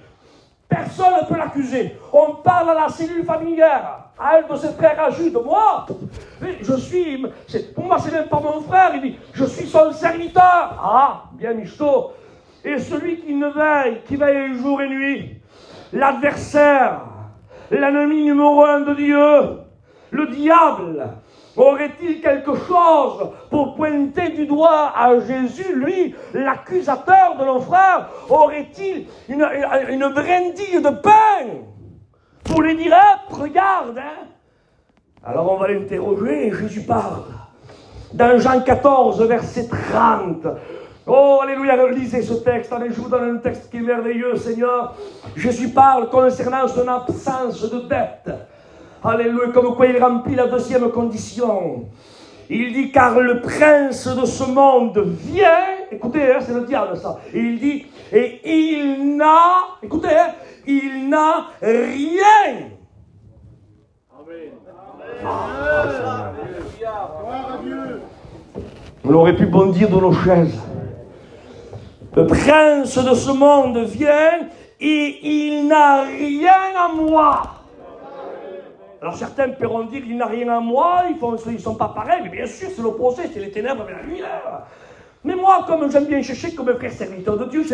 Personne ne peut l'accuser. On parle à la cellule familière, à un de ses frères à Jude. Moi, pour moi, c'est même pas mon frère. Il dit, je suis son serviteur. Ah, bien michto. Et celui qui veille jour et nuit, l'adversaire, l'ennemi numéro 1 de Dieu, le diable, aurait-il quelque chose pour pointer du doigt à Jésus, lui, l'accusateur de nos frères? Aurait-il une brindille de pain pour lui dire, regarde, hein? Alors on va l'interroger et Jésus parle. Dans Jean 14, verset 30. Oh, alléluia, lisez ce texte. Allez, je vous donne un texte qui est merveilleux, Seigneur. Jésus parle concernant son absence de dette. Alléluia, comme quoi il remplit la deuxième condition. Il dit, car le prince de ce monde vient, écoutez, hein, c'est le diable ça, il dit, et il n'a, écoutez, hein, il n'a rien. Amen. On aurait pu bondir de nos chaises. Le prince de ce monde vient et il n'a rien à moi. Alors certains pourront dire, il n'a rien à moi, ils ne sont pas pareils, mais bien sûr, c'est l'opposé, c'est les ténèbres avec la lumière. Mais moi, comme j'aime bien chercher comme frère serviteur de Dieu,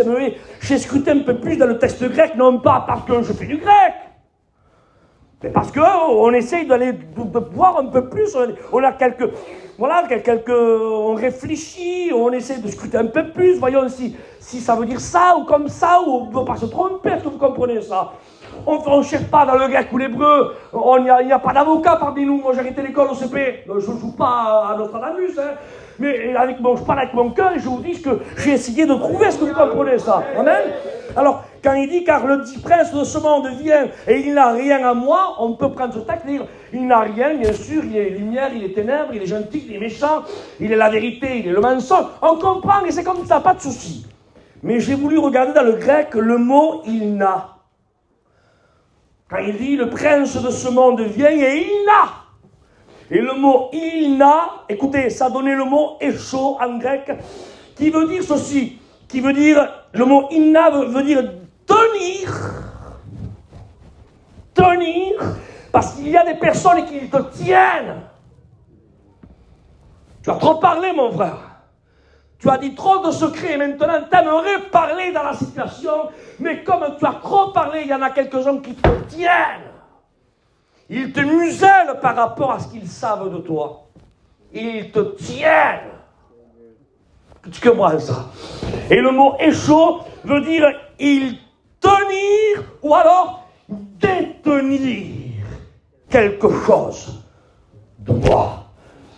j'ai scruté un peu plus dans le texte grec, non pas parce que je fais du grec, mais parce qu'on essaye de voir un peu plus, on a on réfléchit, on essaie de scruter un peu plus, voyons si ça veut dire ça ou comme ça, ou on ne veut pas se tromper, est-ce que vous comprenez ça? On ne cherche pas dans le grec ou l'hébreu, il n'y a pas d'avocat parmi nous. Moi j'ai arrêté l'école au CP, je ne joue pas à Nostradamus, hein. Mais je parle avec mon cœur et je vous dis que j'ai essayé de trouver, est-ce que vous comprenez ça? Amen. Alors, quand il dit, car le dit prince de ce monde vient et il n'a rien à moi, on peut prendre ce texte et dire, il n'a rien, bien sûr, il est lumière, il est ténèbres, il est gentil, il est méchant, il est la vérité, il est le mensonge. On comprend et c'est comme ça, pas de souci. Mais j'ai voulu regarder dans le grec le mot il n'a. Quand il dit, le prince de ce monde vient et il n'a. Et le mot il n'a, écoutez, ça donnait le mot écho en grec, qui veut dire ceci, qui veut dire, le mot il n'a veut dire tenir, parce qu'il y a des personnes qui te tiennent. Tu as trop parlé, mon frère. Tu as dit trop de secrets et maintenant tu aimerais parler dans la situation, mais comme tu as trop parlé, il y en a quelques-uns qui te tiennent. Ils te musellent par rapport à ce qu'ils savent de toi. Ils te tiennent. Tu comprends ça? Et le mot écho veut dire il tenir ou alors détenir quelque chose de moi.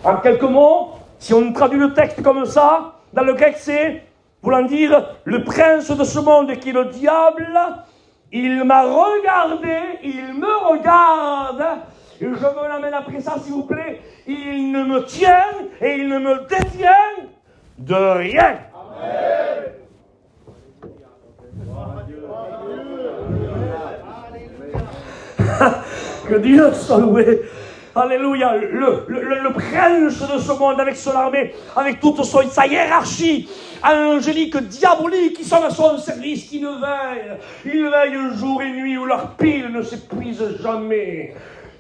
En quelques mots, si on traduit le texte comme ça, dans le grec c'est, voulant dire, le prince de ce monde qui est le diable, il m'a regardé, il me regarde, et je veux l'amener après ça s'il vous plaît, il ne me tient et il ne me détient de rien. Amen. Que Dieu soit loué. Alléluia. Le prince de ce monde avec son armée, avec toute sa hiérarchie angélique, diabolique, qui sont à son service, qui ne veillent. Ils veillent jour et nuit où leur pile ne s'épuise jamais.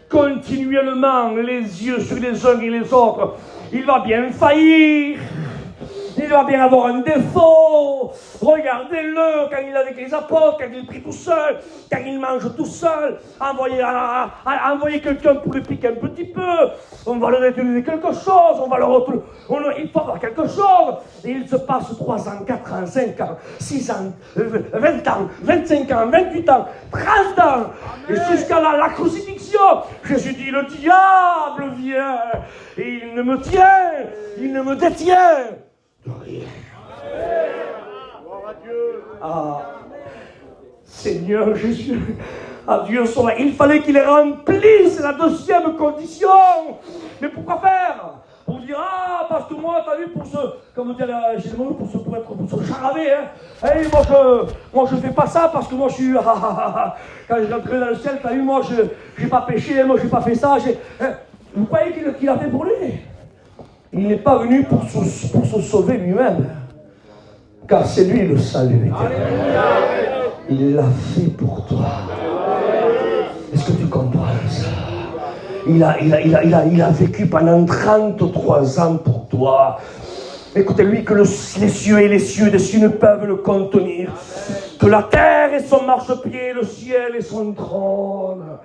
Continuellement, les yeux sur les uns et les autres. Il va bien faillir. Il va bien avoir un défaut. Regardez-le quand il est avec les apôtres, quand il prie tout seul, quand il mange tout seul. Envoyez quelqu'un pour le piquer un petit peu. On va leur utiliser quelque chose, il faut avoir quelque chose. Et il se passe 3 ans, 4 ans, 5 ans, 6 ans, 20 ans, 25 ans, 28 ans, 30 ans. Et jusqu'à la crucifixion, Jésus dit, le diable vient. Et il ne me tient, il ne me détient de rien. Ah, Seigneur Jésus, adieu soit. Il fallait qu'il remplisse la deuxième condition. Mais pourquoi faire? Pour dire, ah, parce que moi, t'as vu, pour ce charavé, hein. Hey, moi, je fais pas ça parce que moi, je suis, quand je rentrerai dans le ciel, t'as vu, moi, j'ai pas péché, moi, j'ai pas fait ça, Vous croyez qu'il a fait pour lui? Il n'est pas venu pour se sauver lui-même. Car c'est lui le salut éternel. Il l'a fait pour toi. Est-ce que tu comprends ça? Il a vécu pendant 33 ans pour toi. Écoutez-lui, que les cieux et les cieux des cieux ne peuvent le contenir. Que la terre est son marchepied, le ciel est son trône.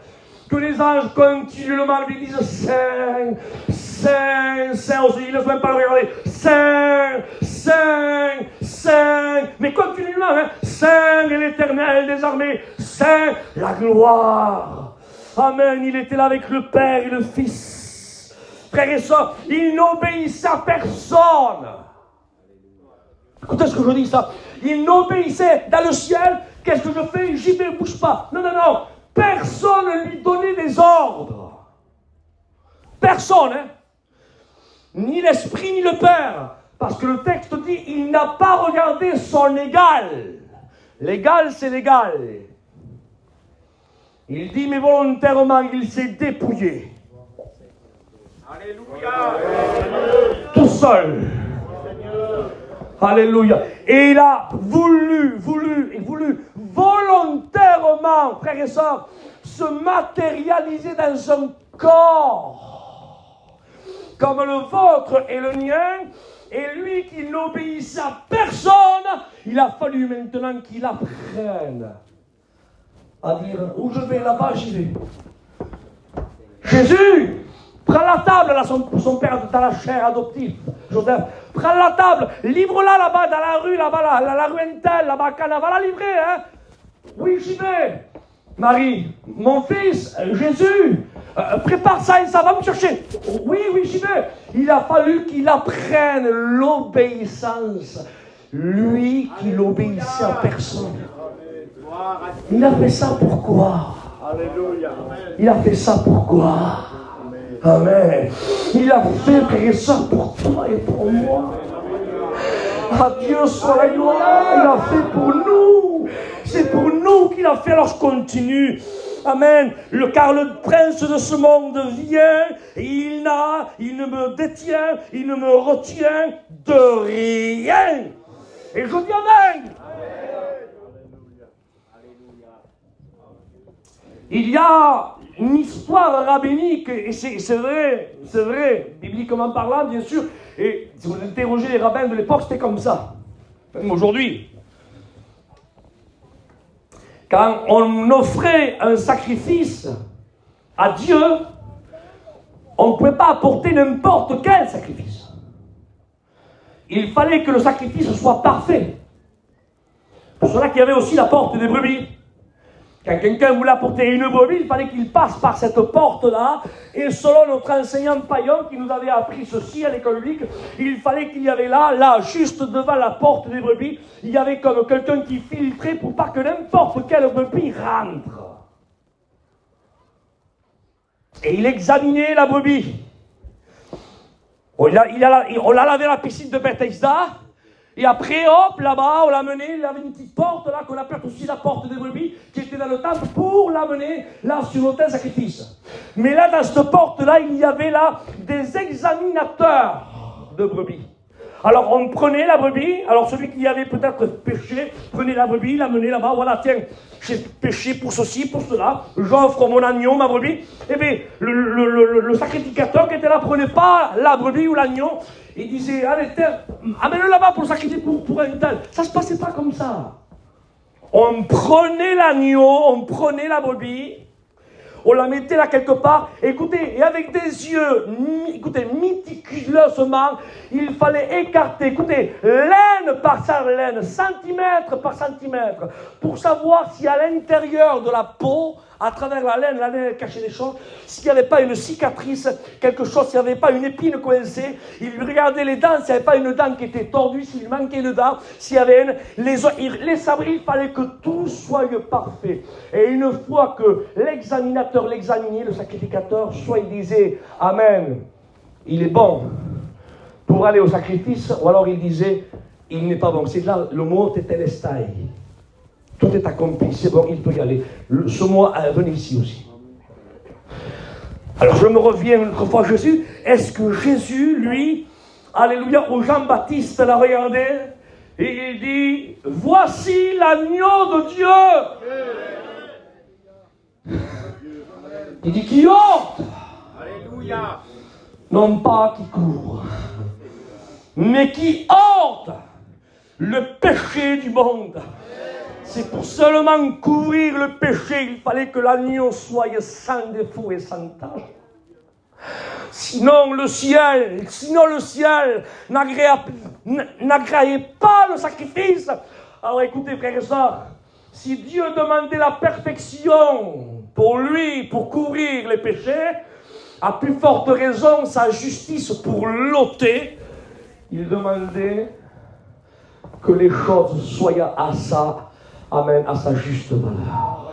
Que les anges continuellement lui disent Saint, Saint, Saint. Ils ne veulent pas le regarder. Saint, Saint, Saint. Mais continuellement, hein. Saint est l'Éternel des armées. Saint, la gloire. Amen. Il était là avec le Père et le Fils. Frères et sœurs, il n'obéissait à personne. Écoutez ce que je dis, ça. Il n'obéissait dans le ciel. Qu'est-ce que je fais? J'y vais, bouge pas. Non, non, non. Personne ne lui donnait des ordres. Personne, hein? Ni l'Esprit, ni le Père. Parce que le texte dit, il n'a pas regardé son égal. L'égal, c'est l'égal. Il dit, mais volontairement, il s'est dépouillé. Alléluia. Tout seul. Alléluia. Et il a voulu volontairement, frères et sœurs, se matérialiser dans un corps comme le vôtre et le mien. Et lui qui n'obéissait à personne, il a fallu maintenant qu'il apprenne à dire, où je vais, là-bas, j'y vais. Jésus prends la table, là, son père dans la chair adoptive, Joseph. Prends la table, livre-la là-bas, dans la rue, là-bas, la rue Intel, là-bas, Cana, va la livrer, hein. Oui, j'y vais. Marie, mon fils, Jésus, prépare ça et ça va me chercher. Oui, j'y vais. Il a fallu qu'il apprenne l'obéissance. Lui qui n'obéissait à personne. Il a fait ça pourquoi? Il a fait ça pourquoi? Amen. Il a fait, frère et sœur, pour toi et pour moi. Adieu soit la gloire. Il a fait pour nous. C'est pour nous qu'il a fait. Alors je continue. Amen. Car le prince de ce monde vient. Et il ne me détient. Il ne me retient de rien. Et je dis amen. Il y a une histoire rabbinique, et c'est vrai, bibliquement parlant, bien sûr, et si vous interrogez les rabbins de l'époque, c'était comme ça. Même aujourd'hui. Quand on offrait un sacrifice à Dieu, on ne pouvait pas apporter n'importe quel sacrifice. Il fallait que le sacrifice soit parfait. Pour cela qu'il y avait aussi la porte des brebis. Quand quelqu'un voulait apporter une brebis, il fallait qu'il passe par cette porte-là. Et selon notre enseignant païen qui nous avait appris ceci à l'école biblique, il fallait qu'il y avait là, juste devant la porte des brebis, il y avait comme quelqu'un qui filtrait pour pas que n'importe quelle brebis rentre. Et il examinait la brebis. On l'a lavé à la piscine de Bethesda. Et après, hop, là-bas, on l'a mené, il y avait une petite porte là, qu'on appelle aussi la porte des brebis, qui était dans le temple pour l'amener là sur l'autel sacrifice. Mais là, dans cette porte-là, il y avait là des examinateurs de brebis. Alors, on prenait la brebis, alors celui qui avait peut-être péché, prenait la brebis, la menait là-bas, voilà, tiens, j'ai péché pour ceci, pour cela, j'offre mon agneau, ma brebis. Eh bien, le sacrificateur qui était là prenait pas la brebis ou l'agneau, il disait, allez, amène-le là-bas pour le sacrifier pour un tel. Ça ne se passait pas comme ça. On prenait l'agneau, on prenait la brebis, on la mettait là quelque part, écoutez, et avec des yeux, écoutez, méticuleusement, il fallait écarter, écoutez, laine par laine, centimètre par centimètre, pour savoir si à l'intérieur de la peau, à travers la laine cachait des choses, s'il n'y avait pas une cicatrice, quelque chose, s'il n'y avait pas une épine coincée, il regardait les dents, s'il n'y avait pas une dent qui était tordue, s'il manquait une dent, s'il y avait les sabris, il fallait que tout soit parfait. Et une fois que l'examinateur l'examinait, le sacrificateur, soit il disait « Amen, il est bon pour aller au sacrifice », ou alors il disait « Il n'est pas bon ». C'est là le mot « tetelestai ». Tout est accompli, c'est bon, il peut y aller. Ce mot venez ici aussi. Alors je me reviens une autre fois à Jésus. Est-ce que Jésus, lui, alléluia, où Jean-Baptiste l'a regardé, et il dit, voici l'agneau de Dieu. Il dit qui ôte. Alléluia. Non pas qui court, mais qui ôte le péché du monde. C'est pour seulement couvrir le péché, il fallait que l'agneau soit sans défaut et sans tâche. Sinon le ciel n'agréait pas le sacrifice. Alors écoutez frères et sœurs, si Dieu demandait la perfection pour lui, pour couvrir les péchés, à plus forte raison sa justice pour l'ôter, il demandait que les choses soient à ça. Amen, à sa juste valeur.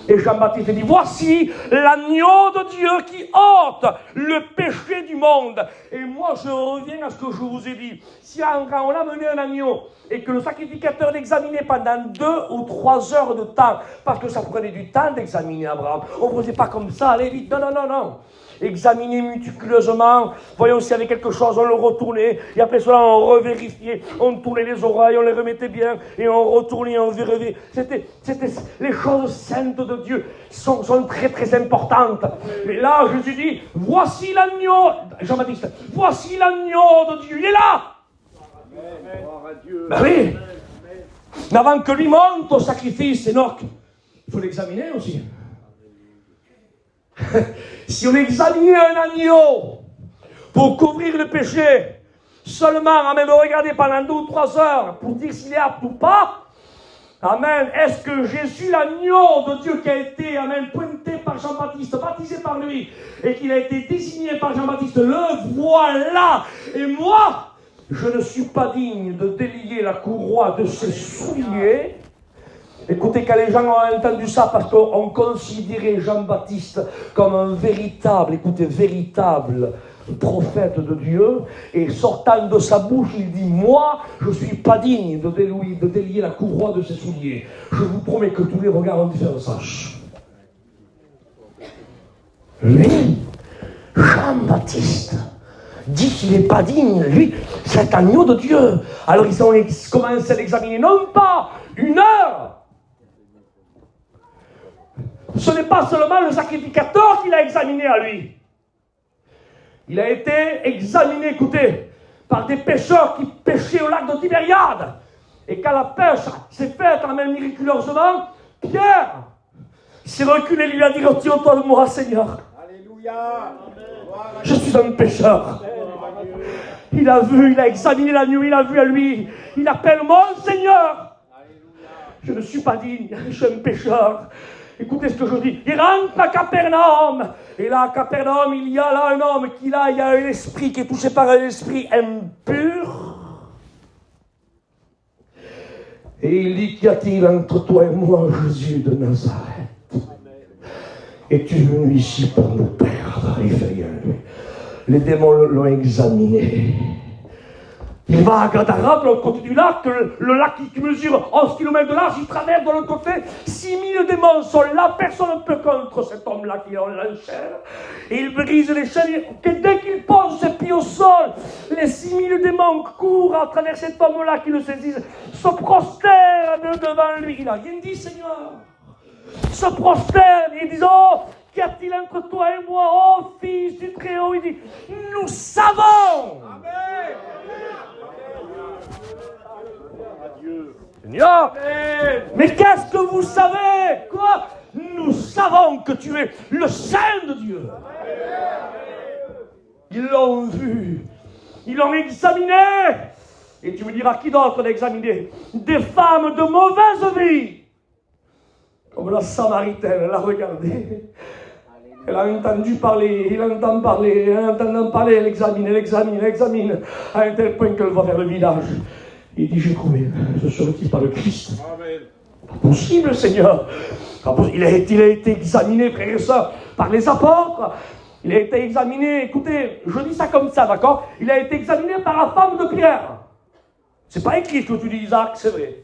Et Jean-Baptiste dit, voici l'agneau de Dieu qui ôte le péché du monde. Et moi, je reviens à ce que je vous ai dit. Si quand on a mené un agneau et que le sacrificateur l'examinait pendant 2 ou 3 heures de temps, parce que ça prenait du temps d'examiner Abraham, on ne faisait pas comme ça, allez vite, non. Examiner méticuleusement, voyons s'il y avait quelque chose, on le retournait, et après cela on revérifiait, on tournait les oreilles, on les remettait bien, et on retournait, on vérifiait. Les choses saintes de Dieu sont très très importantes. Mais là, Jésus dit, voici l'agneau, Jean-Baptiste, voici l'agneau de Dieu, il est là. Ben oui, mais avant que lui monte au sacrifice, Enoch, il faut l'examiner aussi. Si on examinait un agneau pour couvrir le péché, seulement, amen, le regarder pendant 2 ou 3 heures pour dire s'il est apte ou pas, amen, est-ce que Jésus, l'agneau de Dieu qui a été, amen, pointé par Jean-Baptiste, baptisé par lui, et qu'il a été désigné par Jean-Baptiste, le voilà, et moi, je ne suis pas digne de délier la courroie de ses souliers. Écoutez, quand les gens ont entendu ça, parce qu'on considérait Jean-Baptiste comme un véritable prophète de Dieu, et sortant de sa bouche, il dit, moi, je ne suis pas digne de délier la courroie de ses souliers. Je vous promets que tous les regards ont dû faire ça. Lui, Jean-Baptiste, dit qu'il n'est pas digne, lui, c'est agneau de Dieu. Alors ils ont commencé à l'examiner, non pas 1 heure. Ce n'est pas seulement le sacrificateur qui l'a examiné à lui. Il a été examiné, écoutez, par des pêcheurs qui pêchaient au lac de Tibériade. Et quand la pêche s'est faite en même miraculeusement, Pierre s'est reculé et lui a dit, retire-toi de moi, Seigneur. Alléluia. Je suis un pécheur. Il a vu, il a examiné la nuit, il a vu à lui. Il appelle mon Seigneur. Je ne suis pas digne, je suis un pécheur. Écoutez ce que je dis. Il rentre à Capernaum. Et là, à Capernaum, il y a là un homme il a un esprit qui est touché par un esprit impur. Et il dit, qu'y a-t-il entre toi et moi, Jésus de Nazareth? Es-tu venu ici pour nous perdre? Il fait rien, lui. Les démons l'ont examiné. Il va à Gadara, de l'autre côté du lac, le lac qui mesure 11 km de large, il traverse de l'autre côté, 6000 démons sont là, personne ne peut contre cet homme-là qui est en l'enchère. Et il brise les chaînes, et dès qu'il pose ses pieds au sol, les 6000 démons courent à travers cet homme-là qui le saisissent, se prosternent devant lui. Il n'a rien dit, Seigneur. Se prosternent et disent, oh, Qu'y a-t-il entre toi et moi, ô Fils du Très-Haut? Il dit, nous savons. Amen. Adieu. Seigneur, mais qu'est-ce que vous savez? Quoi? Nous savons que tu es le Saint de Dieu. Ils l'ont vu, ils l'ont examiné. Et tu me diras, qui d'autre l'a examiné? Des femmes de mauvaise vie. Comme la Samaritaine, elle a regardé. Elle a entendu parler, il entend parler, en entendant parler, elle examine, à un tel point qu'elle va vers le village. Il dit, j'ai trouvé, ce serait-il pas le Christ? Amen. Pas possible, Seigneur. Pas possible. Il a été examiné, frères et sœurs, par les apôtres. Il a été examiné, écoutez, je dis ça comme ça, d'accord? Il a été examiné par la femme de Pierre. C'est pas écrit ce que tu dis, Isaac, c'est vrai.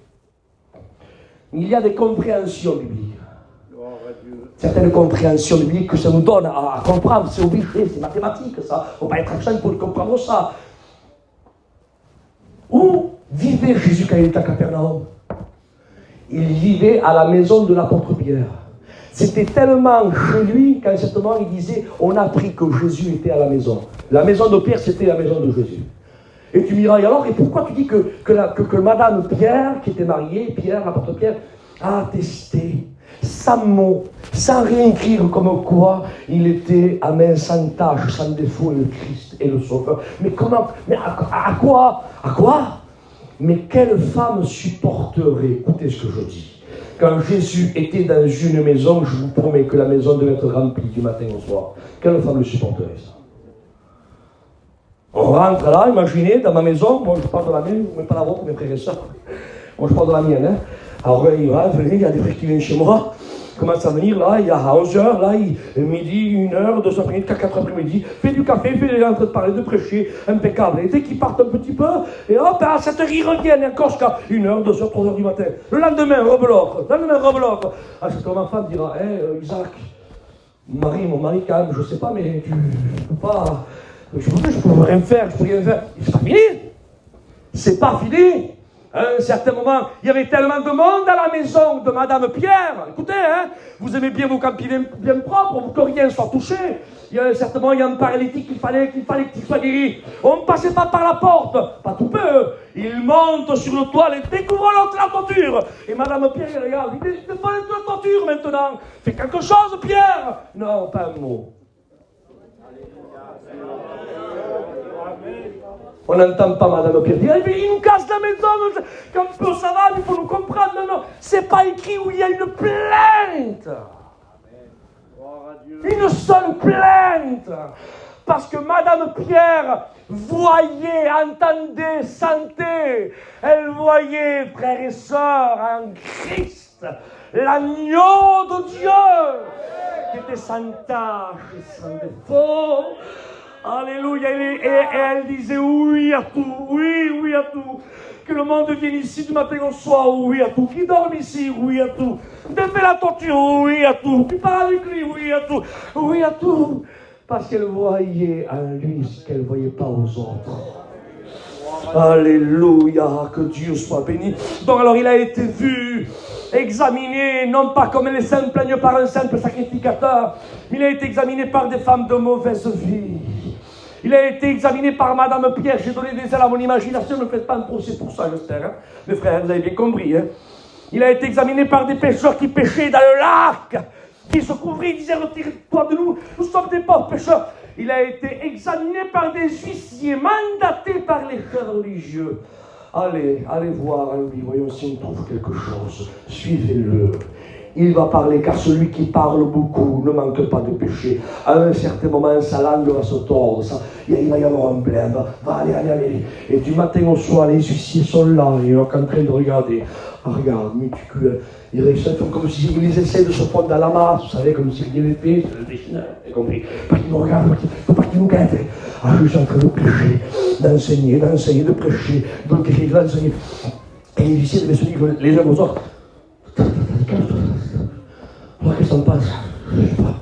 Il y a des compréhensions bibliques. Certaines compréhensions bibliques que ça nous donne à comprendre, c'est obligé, c'est mathématique, ça. Il ne faut pas être absent pour comprendre ça. Où vivait Jésus quand il était à Capernaum? Il vivait à la maison de l'apôtre Pierre. C'était tellement chez lui qu'à un certain moment, il disait, on a appris que Jésus était à la maison. La maison de Pierre, c'était la maison de Jésus. Et tu me diras, et alors, et pourquoi tu dis que Madame Pierre, qui était mariée, Pierre, l'apôtre Pierre, a attesté, sans mot, sans rien écrire, comme quoi il était, amen, sans tache, sans défaut, le Christ et le Sauveur. Mais comment? Mais à quoi? À quoi? Mais quelle femme supporterait, écoutez ce que je dis, quand Jésus était dans une maison, je vous promets que la maison devait être remplie du matin au soir. Quelle femme le supporterait, ça? On rentre là, imaginez, dans ma maison, moi je parle de la mienne, mais pas la vôtre, mes frères et sœurs. Moi je parle de la mienne, hein. Alors il va venir, il y a des frères qui viennent chez moi, commence à venir là, il y a à 11h, là, midi, 1h, 2 après-midi, 4 après-midi, fait du café, fait en train de parler, de prêcher, impeccable. Et dès qu'ils partent un petit peu, et hop, à 7h, ils reviennent encore jusqu'à 1h, 2h, 3h du matin. Le lendemain, rebelote. Ah, cet homme enfant dira, Isaac, mon mari calme, je sais pas, mais tu peux pas, je peux rien faire, C'est pas fini. C'est pas fini. À un certain moment, il y avait tellement de monde à la maison de Madame Pierre. Écoutez, hein, vous aimez bien vos campings bien propres pour que rien soit touché. Il y a un certain moment, il y a un paralytique qu'il fallait qu'il soit guéri. On ne passait pas par la porte, pas tout peu. Il monte sur le toit, il découvre la toiture. Et Madame Pierre, elle regarde, il dit, devant la toiture maintenant. Fais quelque chose, Pierre. Non, pas un mot. On n'entend pas Madame Pierre dire, il nous casse la maison, quand peu ça va, il faut nous comprendre. Non, c'est pas écrit où il y a une plainte. Une seule plainte. Parce que Madame Pierre voyait, entendait, sentait. Elle voyait, frères et sœurs, en Christ, l'agneau de Dieu, qui était sans tache et sans défaut. Alléluia, et elle disait oui à tout, oui à tout. Que le monde vienne ici du matin au soir, oui à tout. Qui dorme ici, oui à tout. Défait la torture, oui à tout. Qui parle avec lui, oui à tout. Parce qu'elle voyait en lui ce qu'elle ne voyait pas aux autres. Alléluia, que Dieu soit béni. Donc alors il a été vu, examiné, non pas comme les saints plaignent par un simple sacrificateur, mais il a été examiné par des femmes de mauvaise vie. Il a été examiné par Madame Pierre. J'ai donné des ailes à mon imagination. Ne faites pas un procès pour ça, j'espère. Hein. Mes frères, vous avez bien compris. Hein. Il a été examiné par des pêcheurs qui pêchaient dans le lac, qui se couvraient, ils disaient, retire-toi de nous, nous sommes des pauvres pêcheurs. Il a été examiné par des huissiers, mandatés par les chefs religieux. Allez voir en lui, voyons si on trouve quelque chose. Suivez-le. Il va parler, car celui qui parle beaucoup ne manque pas de péché. À un certain moment, sa langue va se tordre. Il va y avoir un blême. Allez. Et du matin au soir, les huissiers sont là. Ils sont en train de regarder. Regarde, méticule. Ils font comme s'ils essaient de se prendre dans la masse. Vous savez, comme s'ils avaient fait, c'est le dessineur. Vous avez compris? Pas qu'ils nous regardent, faut pas qu'ils nous guettent. Je suis en train de prêcher, d'enseigner, de prêcher, d'écrire, d'enseigner. Et les huissiers devaient se dire les uns aux autres. Qu'est-ce que ça me passe? Je sais pas.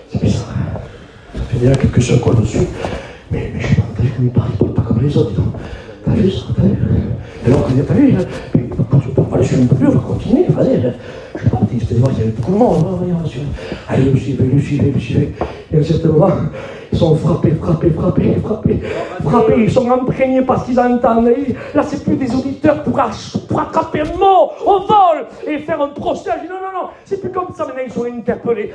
C'est bizarre. Ça fait déjà quelques secondes dessus. Mais je sais pas, t'as vu comme il parle pas comme les autres, dis donc. T'as vu ça? Et alors, t'as vu? On va le suivre un peu plus, on va continuer, allez. Je suis parti, c'était voir, il y avait beaucoup de monde. Allez, le suivez. Et à un certain moment, ils sont frappés. Ils sont imprégnés par ce qu'ils entendent. Et là, c'est plus des auditeurs pour attraper un mot au vol et faire un procès. Je dis non, c'est plus comme ça. Maintenant, ils sont interpellés.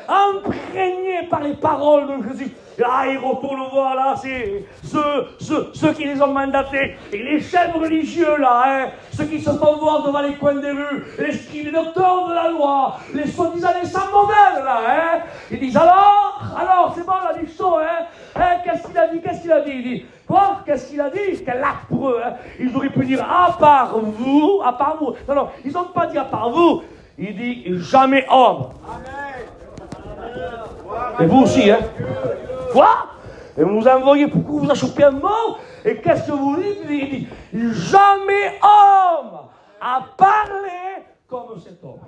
Imprégnés par les paroles de Jésus. Là, ils retournent voir, là, c'est ceux qui les ont mandatés. Et les chefs religieux, là, ceux qui se font voir devant les coins des rues, les scribes, les docteurs de la loi, les soi-disant les sans modèles, là, ils disent alors, c'est bon, là, du chaud, qu'est-ce qu'il a dit, il dit, quoi, qu'est-ce qu'il a dit? Quel acte pour eux, Ils auraient pu dire, à part vous, non, ils n'ont pas dit à part vous, il dit, jamais homme. Et vous aussi, Quoi? Et vous envoyez, pourquoi vous achopez un mot? Et qu'est-ce que vous dites? Il dit, jamais homme a parlé comme cet homme.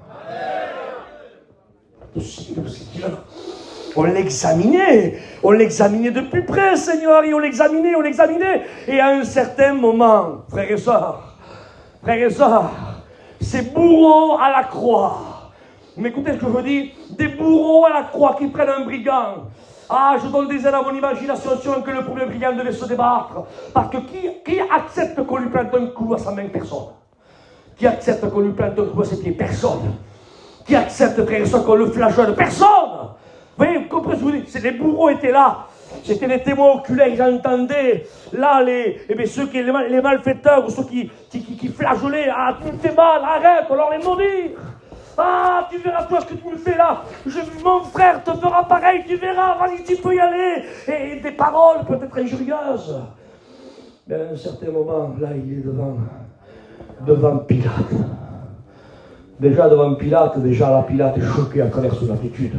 Seigneur, on l'examinait de plus près, Seigneur, et on l'examinait. Et à un certain moment, frères et sœurs, ces bourreaux à la croix, mais écoutez ce que je veux dire, des bourreaux à la croix qui prennent un brigand. Je donne des ailes à mon imagination sur que le premier brigand devait se débattre. Parce que qui accepte qu'on lui plante un coup à sa main? Personne. Qui accepte qu'on lui plante un coup à ses pieds? Personne. Qui accepte, frère et sœurs, qu'on le flagelle? Personne. Vous voyez, vous comprenez ce que je vous dis? Les bourreaux étaient là. C'était les témoins oculaires, ils entendaient. Là, les malfaiteurs, ou ceux qui flageolaient. Tu me fais mal, arrête, on leur les maudire. Tu verras toi ce que tu me fais là. Mon frère te fera pareil, tu verras, vas-y, tu peux y aller. Et des paroles peut-être injurieuses. Mais à un certain moment, là, il est devant Pilate. Déjà devant Pilate, Pilate est choqué à travers son attitude.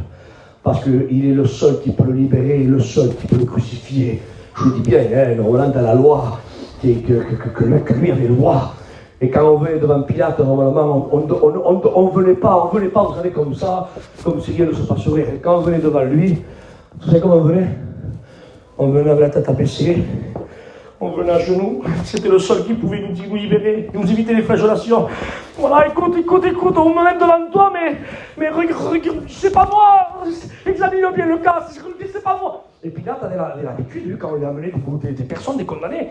Parce qu'il est le seul qui peut le libérer, le seul qui peut le crucifier. Je vous dis bien, Roland a la loi, que lui avait le droit. Et quand on venait devant Pilate, normalement, on venait pas, vous savez, comme ça, comme si rien ne se passerait. Et quand on venait devant lui, vous savez comment on venait? On venait avec la tête abaissée, on venait à genoux, c'était le seul qui pouvait nous libérer, nous éviter les flagellations. Voilà, écoute, on me met devant toi, mais regarde, c'est pas moi, examine bien le cas, c'est pas moi. Et Pilate avait l'habitude, lui, quand on lui amenait des personnes, des condamnés,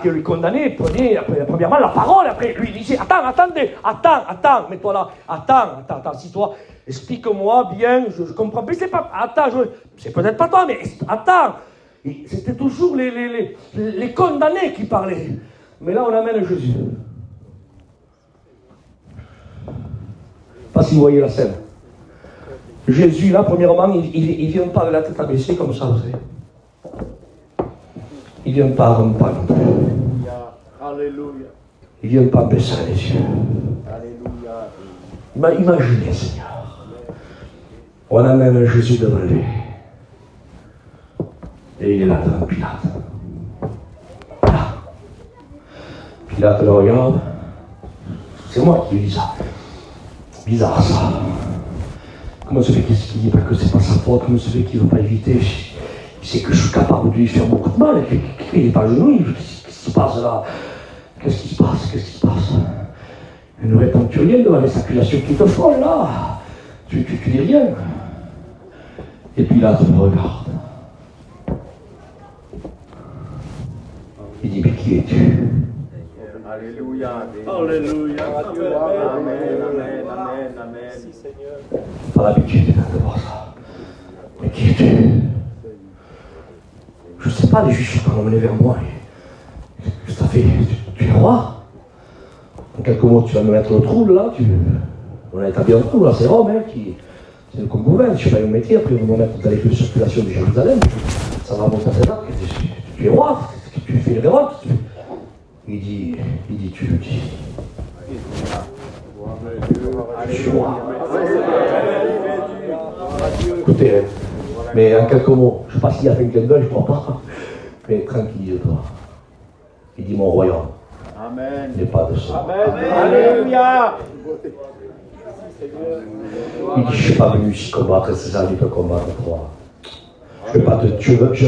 que le condamné prenait premièrement la parole, après lui disait attends, mets-toi là, attends, assis-toi, explique-moi bien, je comprends, mais c'est pas, c'est peut-être pas toi, mais attends. Et c'était toujours les condamnés qui parlaient. Mais là on amène Jésus. Pas si vous voyez la scène. Jésus là, premièrement, il vient pas avec la tête abaissée comme ça, vous savez. Il vient pas non plus. Alléluia. Il vient pas baisser les yeux. Alléluia. Imaginez, Seigneur. On amène Jésus devant lui. Et il est là devant Pilate. Là. Pilate le regarde. C'est moi qui lui dis ça. Bizarre ça. Comment se fait qu'il dit pas que c'est pas sa faute? Comment se fait qu'il ne veut pas éviter? Il sait que je suis capable de lui faire beaucoup de mal. Il n'est pas genouille. Qu'est-ce qui se passe là? Qu'est-ce qui se passe? Il ne répond-tu rien devant les accusations qui te font là? Tu dis rien. Et puis là, tu me regardes. Il dit, mais qui es-tu? Alléluia. Alléluia. Amen. Pas l'habitude de voir ça. Mais qui es-tu? Je ne sais pas, les juges sont emmenés vers moi. Qu'est-ce que ça fait? Tu es roi? En quelques mots, tu vas me mettre le trouble là. On a établi un trouble là, c'est Rome, c'est le qu'on gouverne. Je ne sais pas mon métier, après ils vont mettre dans les circulations de Jérusalem. Ça va monter à cette date. Tu es roi, tu fais une révolte. Il dit, tu le dis. Je suis roi. Écoutez, mais en quelques mots, je ne sais pas s'il y a fait un clin d'œil, je ne crois pas. Mais tranquille-toi. Il dit mon royaume. Amen. Il n'est pas de ça. Amen. Alléluia. Il dit, je ne suis pas venu ici combattre, c'est ça, il peut combattre toi. Je ne vais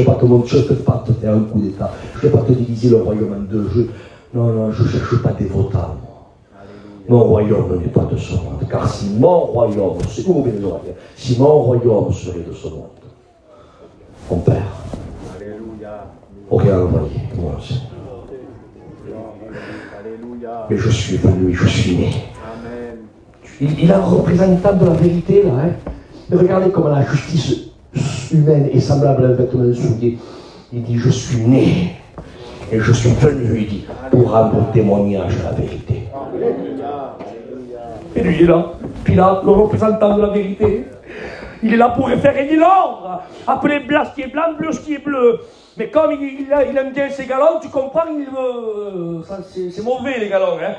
pas te montrer, je ne vais pas te faire un coup d'état. Je ne vais pas te diviser le royaume en deux. Non, je ne cherche pas des votants. Mon royaume n'est pas de ce monde, car si mon royaume, si mon royaume serait de ce monde, mon Père aurait envoyé moi aussi. Mais je suis venu, je suis né. Il est un représentant de la vérité, là. Hein. Et regardez comment la justice humaine est semblable à un vêtement souillé. Il dit, je suis né. Et je suis venu, il dit, pour rendre témoignage à la vérité. Et lui, il est là. Pilate, le représentant de la vérité. Il est là pour faire régner l'ordre. Appeler blanc ce qui est blanc, bleu ce qui est bleu. Mais comme il aime bien ses galons, tu comprends, c'est mauvais les galons. Hein.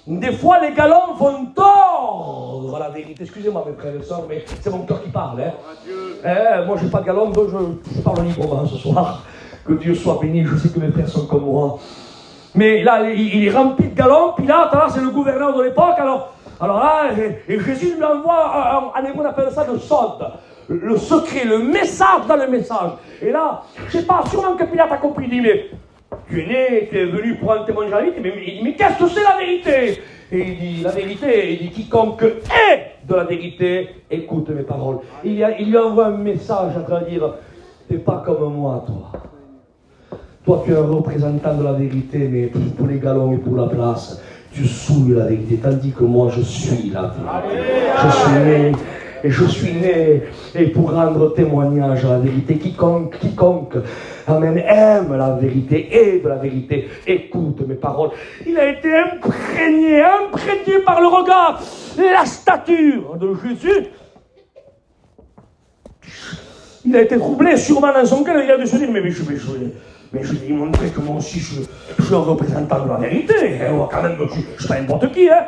Des fois, les galons font tordre à la vérité. Excusez-moi, mes frères et sœurs, mais c'est mon cœur qui parle. Hein. Moi, je n'ai pas de galons, donc je parle librement ce soir. Que Dieu soit béni, je sais que mes frères sont comme moi. Mais là, il est rempli de galons, Pilate, là, c'est le gouverneur de l'époque, alors là, et Jésus lui envoie, en hébreu on appelle ça le sod, le secret, le message dans le message. Et là, je ne sais pas, sûrement que Pilate a compris, il dit, mais tu es né, tu es venu pour un témoignage de la vérité, mais il dit, mais qu'est-ce que c'est la vérité? Et il dit, la vérité, il dit, quiconque est de la vérité, écoute mes paroles. Il lui envoie un message à travers dire, t'es pas comme moi, toi. Toi, tu es un représentant de la vérité, mais pour les galons et pour la place, tu souilles la vérité, tandis que moi, je suis la vérité. Je suis né, et pour rendre témoignage à la vérité, quiconque, amen, aime la vérité et de la vérité, écoute mes paroles. Il a été imprégné par le regard, la stature de Jésus. Il a été troublé sûrement dans son cœur, il a dû se dire, mais je vais lui montrer que moi aussi je suis un représentant de la vérité. Hein, quand même, je ne suis pas n'importe qui. Hein.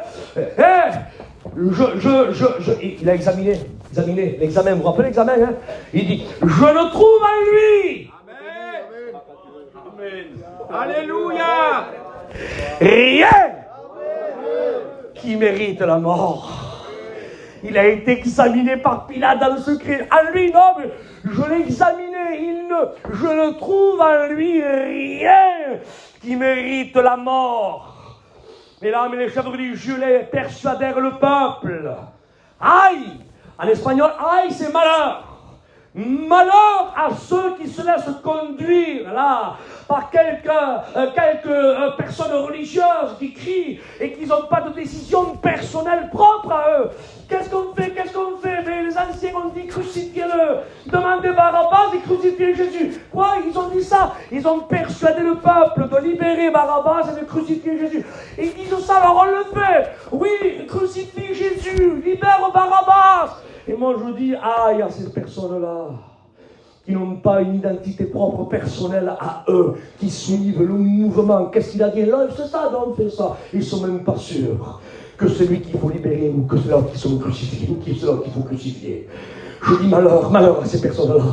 Il a examiné l'examen. Vous vous rappelez l'examen? Hein. Il dit, je ne trouve en lui. Amen. Alléluia. Rien qui mérite la mort. Il a été examiné par Pilate dans le secret. En lui, non, mais je l'ai examiné. Je ne trouve en lui rien qui mérite la mort. Mais là, les chefs religieux persuadèrent le peuple. Aïe! En espagnol, aïe, c'est malheur. Malheur à ceux qui se laissent conduire là par quelques personnes religieuses qui crient et qui n'ont pas de décision personnelle propre à eux. Qu'est-ce qu'on fait? Mais les anciens ont dit crucifiez-le. Demandez Barabbas et crucifiez Jésus. Quoi? Ils ont dit ça. Ils ont persuadé le peuple de libérer Barabbas et de crucifier Jésus. Et ils disent ça, alors on le fait. Oui, crucifie Jésus, libère Barabbas. Et moi je dis, aïe à ces personnes-là, qui n'ont pas une identité propre, personnelle à eux, qui suivent le mouvement. Qu'est-ce qu'il a dit? Là, c'est ça, non, on fait ça. Ils ne sont même pas sûrs que celui qu'il faut libérer ou que ceux-là qui sont crucifiés, ou que ceux-là qu'il faut crucifier. Je dis malheur à ces personnes-là.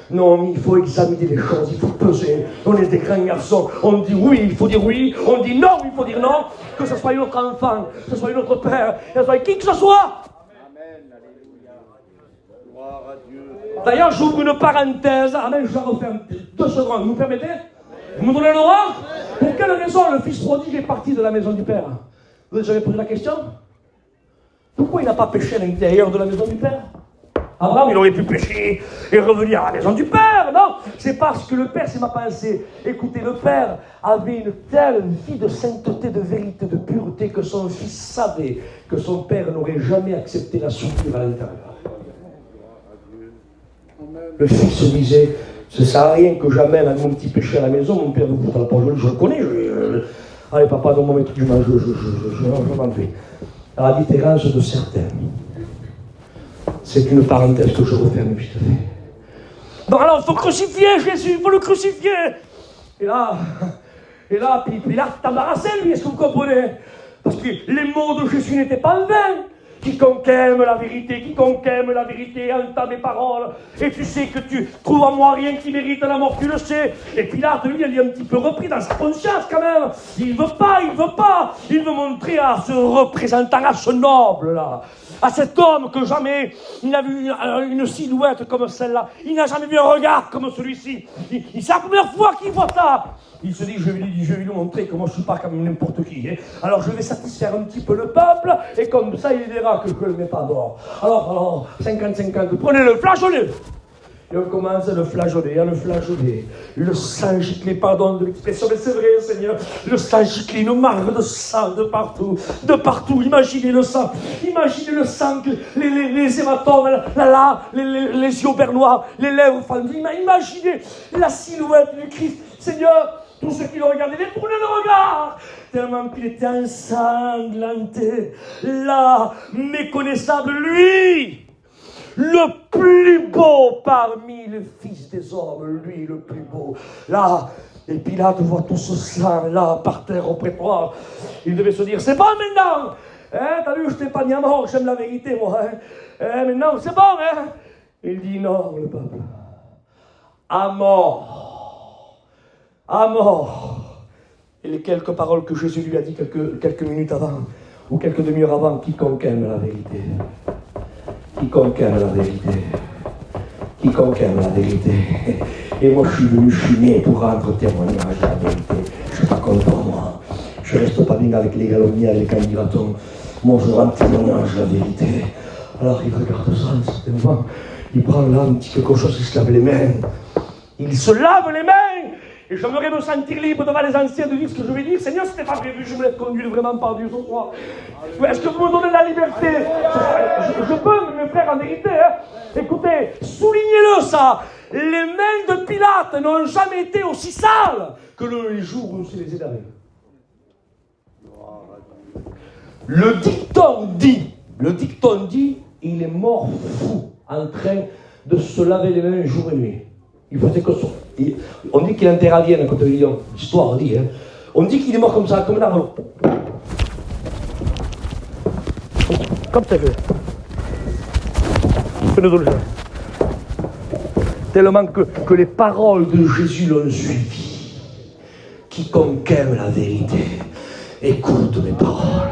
Non, mais il faut examiner les choses, il faut peser. On est des grands garçons, on dit oui, il faut dire oui, on dit non, il faut dire non. Que ce soit notre enfant, que ce soit notre père, que ce soit qui que ce soit. D'ailleurs, j'ouvre une parenthèse. Amen, je vais refaire 2 secondes. Vous me permettez? Vous me donnez le droit? Pour quelle raison le fils prodigue est parti de la maison du père? Vous avez jamais posé la question? Pourquoi il n'a pas péché à l'intérieur de la maison du père? Abraham, il aurait pu pécher et revenir à la maison du père. Non, c'est parce que le père, c'est ma pensée. Écoutez, le père avait une telle vie de sainteté, de vérité, de pureté que son fils savait que son père n'aurait jamais accepté la souillure à l'intérieur. Le fils se disait, ça ne sert à rien que j'amène mon petit péché à la maison, mon père vous la porte, je le connais, allez papa, donne-moi mes trucs, je m'en vais. À la différence de certains. C'est une parenthèse que je referme vite fait. Donc alors, il faut crucifier Jésus, il faut le crucifier. Et là, Pilate t'embarrassait lui, est-ce que vous comprenez? Parce que les mots de Jésus n'étaient pas en vain. Quiconque aime la vérité entend mes paroles, et tu sais que tu trouves en moi rien qui mérite la mort, tu le sais. Et Pilate, lui, il est un petit peu repris dans sa conscience quand même. Il veut pas, il veut montrer à ce représentant, à ce noble-là, à cet homme que jamais il n'a vu une silhouette comme celle-là. Il n'a jamais vu un regard comme celui-ci. C'est la première fois qu'il voit ça. Il se dit, je vais lui montrer que moi je ne suis pas comme n'importe qui. Hein. Alors je vais satisfaire un petit peu le peuple, et comme ça il verra que je ne le mets pas dehors. Alors, 50-50, prenez-le, flageolez. Et on commence à le flageoler, Le sang giclé, pardon de l'expression, mais c'est vrai, Seigneur. Le sang giclé, une marque de sang de partout. Imaginez le sang, les hématomes, les yeux bernois, les lèvres fendues. Imaginez la silhouette du Christ. Seigneur, tous ceux qui le regardaient, détournaient le regard, tellement qu'il était ensanglanté, là, méconnaissable, lui, le plus beau parmi les fils des hommes, lui, le plus beau, là. Et Pilate voit tout ce sang, là, par terre au prétoire. Il devait se dire, c'est bon maintenant, hein, t'as vu, je t'ai pas mis à mort, j'aime la vérité, moi, hein, maintenant, c'est bon, hein. Il dit non, le peuple, à mort. À mort. Et les quelques paroles que Jésus lui a dit quelques minutes avant, ou quelques demi-heures avant, quiconque aime la vérité. Quiconque aime la vérité. Quiconque aime la vérité. Et moi je suis né pour rendre témoignage de la vérité. Je ne suis pas content, moi. Je ne reste pas bien avec les galonières et les candidatons. Moi je rends témoignage de la vérité. Alors il regarde ça, certainement. Il prend là un petit quelque chose, il se lave les mains. Il se lave les mains. Et j'aimerais me sentir libre devant les anciens de dire ce que je vais dire. Seigneur, ce n'est pas prévu, je me laisse conduire vraiment par Dieu ce soir. Est-ce que vous me donnez la liberté? Je peux, mes frères, en vérité. Hein. Écoutez, soulignez-le ça. Les mains de Pilate n'ont jamais été aussi sales que les jours où il les est lavé. Le dicton dit, il est mort fou en train de se laver les mains jour et nuit. Il faisait que ça. On dit qu'il est enterré à Vienne, à côté de Lyon. L'histoire dit, hein. On dit qu'il est mort comme ça, comme là. Comme ça fait. Tellement que les paroles de Jésus l'ont suivi. Quiconque aime la vérité, écoute mes paroles.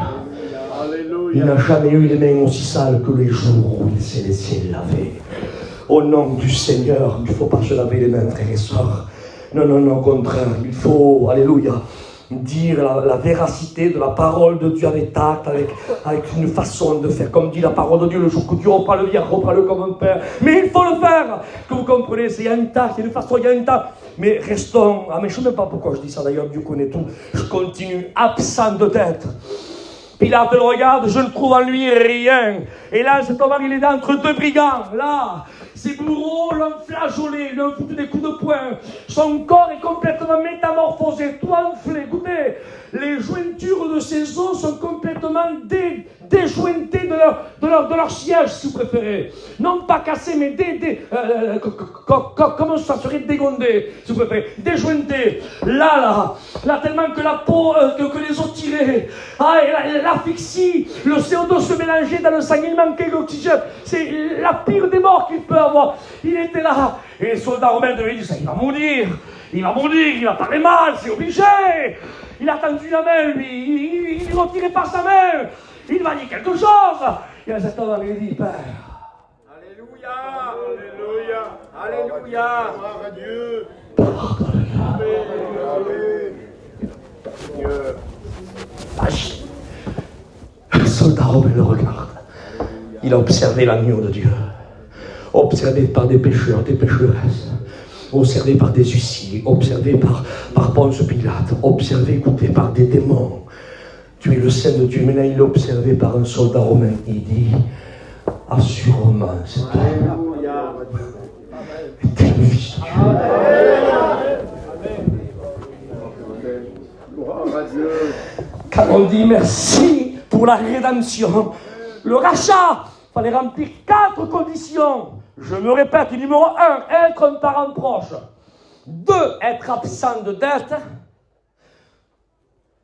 Il n'a jamais eu les mains aussi sales que les jours où il s'est laissé laver. Au nom du Seigneur, il ne faut pas se laver les mains, frères et sœurs. Non, au contraire, il faut, alléluia, dire la véracité de la parole de Dieu avec tact, avec une façon de faire. Comme dit la parole de Dieu, le jour que Dieu reprend le bien, reprend-le comme un père. Mais il faut le faire, que vous comprenez, il y a une tact, il y a une façon, il y a une tact. Mais restons, mais je ne sais même pas pourquoi je dis ça d'ailleurs, Dieu connaît tout. Je continue, absent de tête. Pilate le regarde, je ne trouve en lui rien. Et là, cet homme, il est entre deux brigands, là. Ses bourreaux l'ont flageolé, lui ont foutu des coups de poing. Son corps est complètement métamorphosé, tout enflé. Écoutez, les jointures de ses os sont complètement déjointées de leur siège, si vous préférez. Non pas cassées, mais comment ça serait dégondé, si vous préférez. Déjointées. Là, tellement que la peau, que les os tirés. Ah, et l'asphyxie, le CO2 se mélangeait dans le sang, il manquait l'oxygène. C'est la pire des morts qu'il peut avoir. Il était là. Et les soldats romains devaient dire, il va mourir, il va parler mal, c'est obligé. Il a tendu la main, lui, il ne retirait pas sa main. Il va dire quelque chose. Et à cet homme, il dit, Père. Alléluia, alléluia, alléluia. Gloire à Dieu. Le soldat romain le regarde. Il a observé l'agneau de Dieu. Observé par des pécheurs, des pécheresses. Observé par des huissiers, observé par Ponce Pilate, observé, écouté par des démons. Tu es le Saint de Dieu. Maintenant, il est observé par un soldat romain. Il dit, assurément, c'est toi. T'es le Fils de Dieu. Quand on dit merci pour la rédemption, le rachat, il fallait remplir 4 conditions. Je me répète, numéro 1, être un parent proche. 2, être absent de dette.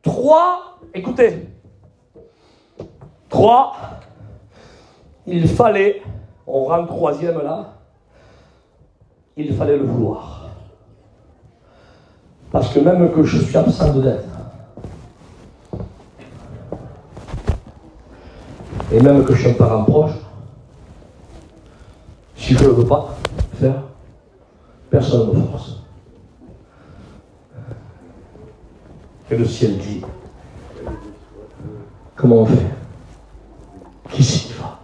3, écoutez. 3, il fallait, on rentre 3e là, il fallait le vouloir. Parce que même que je suis absent de dette, Et même que je suis un parent proche, si je ne veux pas faire, personne ne me force. Et le ciel dit, comment on fait? Qui s'y va?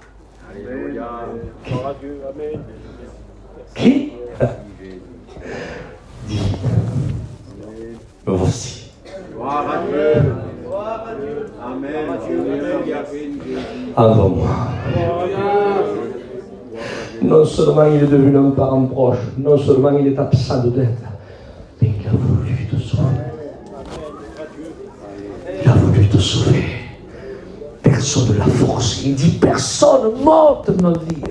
Qui dit, voici. Envoie-moi. Non seulement il est devenu un parent proche, non seulement il est absent de dette, mais il a voulu te sauver. Il a voulu te sauver. Personne ne l'a forcé. Il dit personne monte ma vie.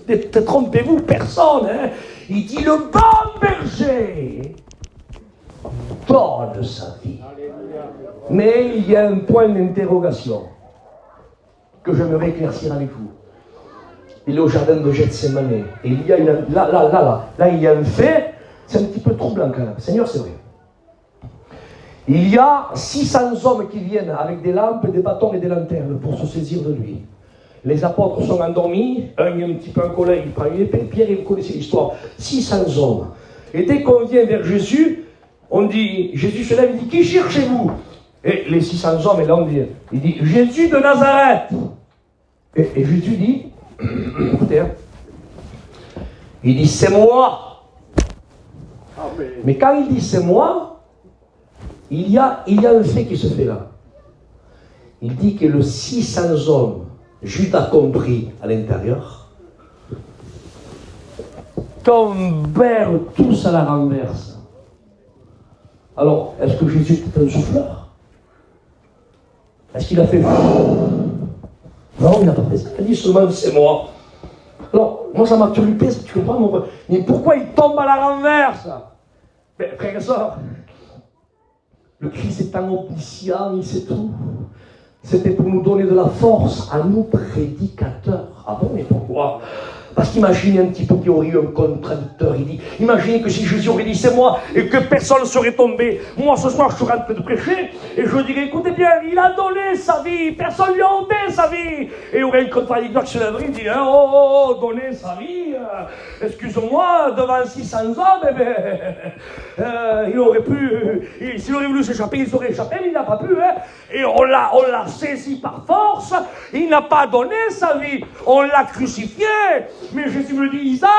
Hein. Trompez-vous, personne. Hein. Il dit le bon berger donne sa vie. Mais il y a un point d'interrogation que j'aimerais éclaircir avec vous. Il est au jardin de Gethsémane. Et il y a là, il y a un fait, c'est un petit peu troublant quand même. Seigneur, c'est vrai. Il y a 600 hommes qui viennent avec des lampes, des bâtons et des lanternes pour se saisir de lui. Les apôtres sont endormis, un est un petit peu en colère, il prend une épée, Pierre, vous connaissez l'histoire. 600 hommes. Et dès qu'on vient vers Jésus, on dit, Jésus se lève, il dit, qui cherchez-vous? Et les 600 hommes, et là on dit, il dit, Jésus de Nazareth. Et Jésus dit, écoutez, hein, il dit, c'est moi. Amen. Mais quand il dit c'est moi, il y a un fait qui se fait là. Il dit que le 600 hommes, Judas compris à l'intérieur, tombèrent tous à la renverse. Alors, est-ce que Jésus était un souffleur? Est-ce qu'il a fait... Non, il n'a pas fait ça. Il a dit seulement c'est moi. Alors, moi ça m'a turlupé, tu comprends mon frère? Mais pourquoi il tombe à la renverse? Mais frère et soeur, le Christ est omniscient, il sait tout. C'était pour nous donner de la force à nous prédicateurs. Ah bon, mais pourquoi? Parce qu'imaginez un petit peu qu'il y aurait eu un contradicteur. Il dit, imaginez que si Jésus aurait dit c'est moi et que personne ne serait tombé. Moi ce soir je serais en train de prêcher et je dirais écoutez bien, il a donné sa vie, personne lui a ôté sa vie. Et il y aurait un contradicteur qui se lèverait et dit donner sa vie. Excuse-moi, devant 600 hommes, il aurait pu, s'il aurait voulu s'échapper, il serait échappé, mais il n'a pas pu. Hein. Et on l'a saisi par force, il n'a pas donné sa vie, on l'a crucifié. Mais Jésus me dit, Isaac,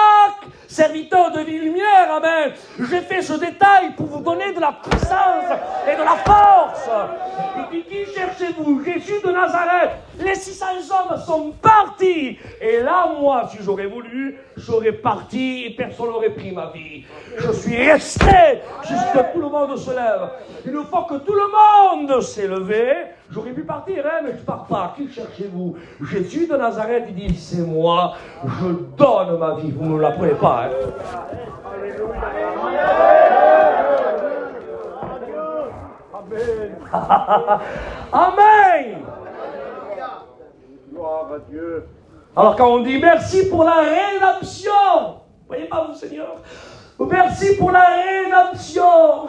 serviteur de vie-lumière, amen, j'ai fait ce détail pour vous donner de la puissance et de la force. Il dit, qui cherchez-vous? Jésus de Nazareth. Les 600 hommes sont partis. Et là, moi, si j'aurais voulu, j'aurais parti et personne n'aurait pris ma vie. Je suis resté jusqu'à tout le monde se lève. Une fois que tout le monde s'est levé, j'aurais pu partir, hein, mais je ne pars pas. Qui cherchez-vous? Jésus de Nazareth, il dit, c'est moi, je donne ma vie. Vous ne me la prenez pas. Hein. Amen. Gloire à Dieu. Alors quand on dit merci pour la rédemption, voyez pas vous Seigneur, merci pour la rédemption,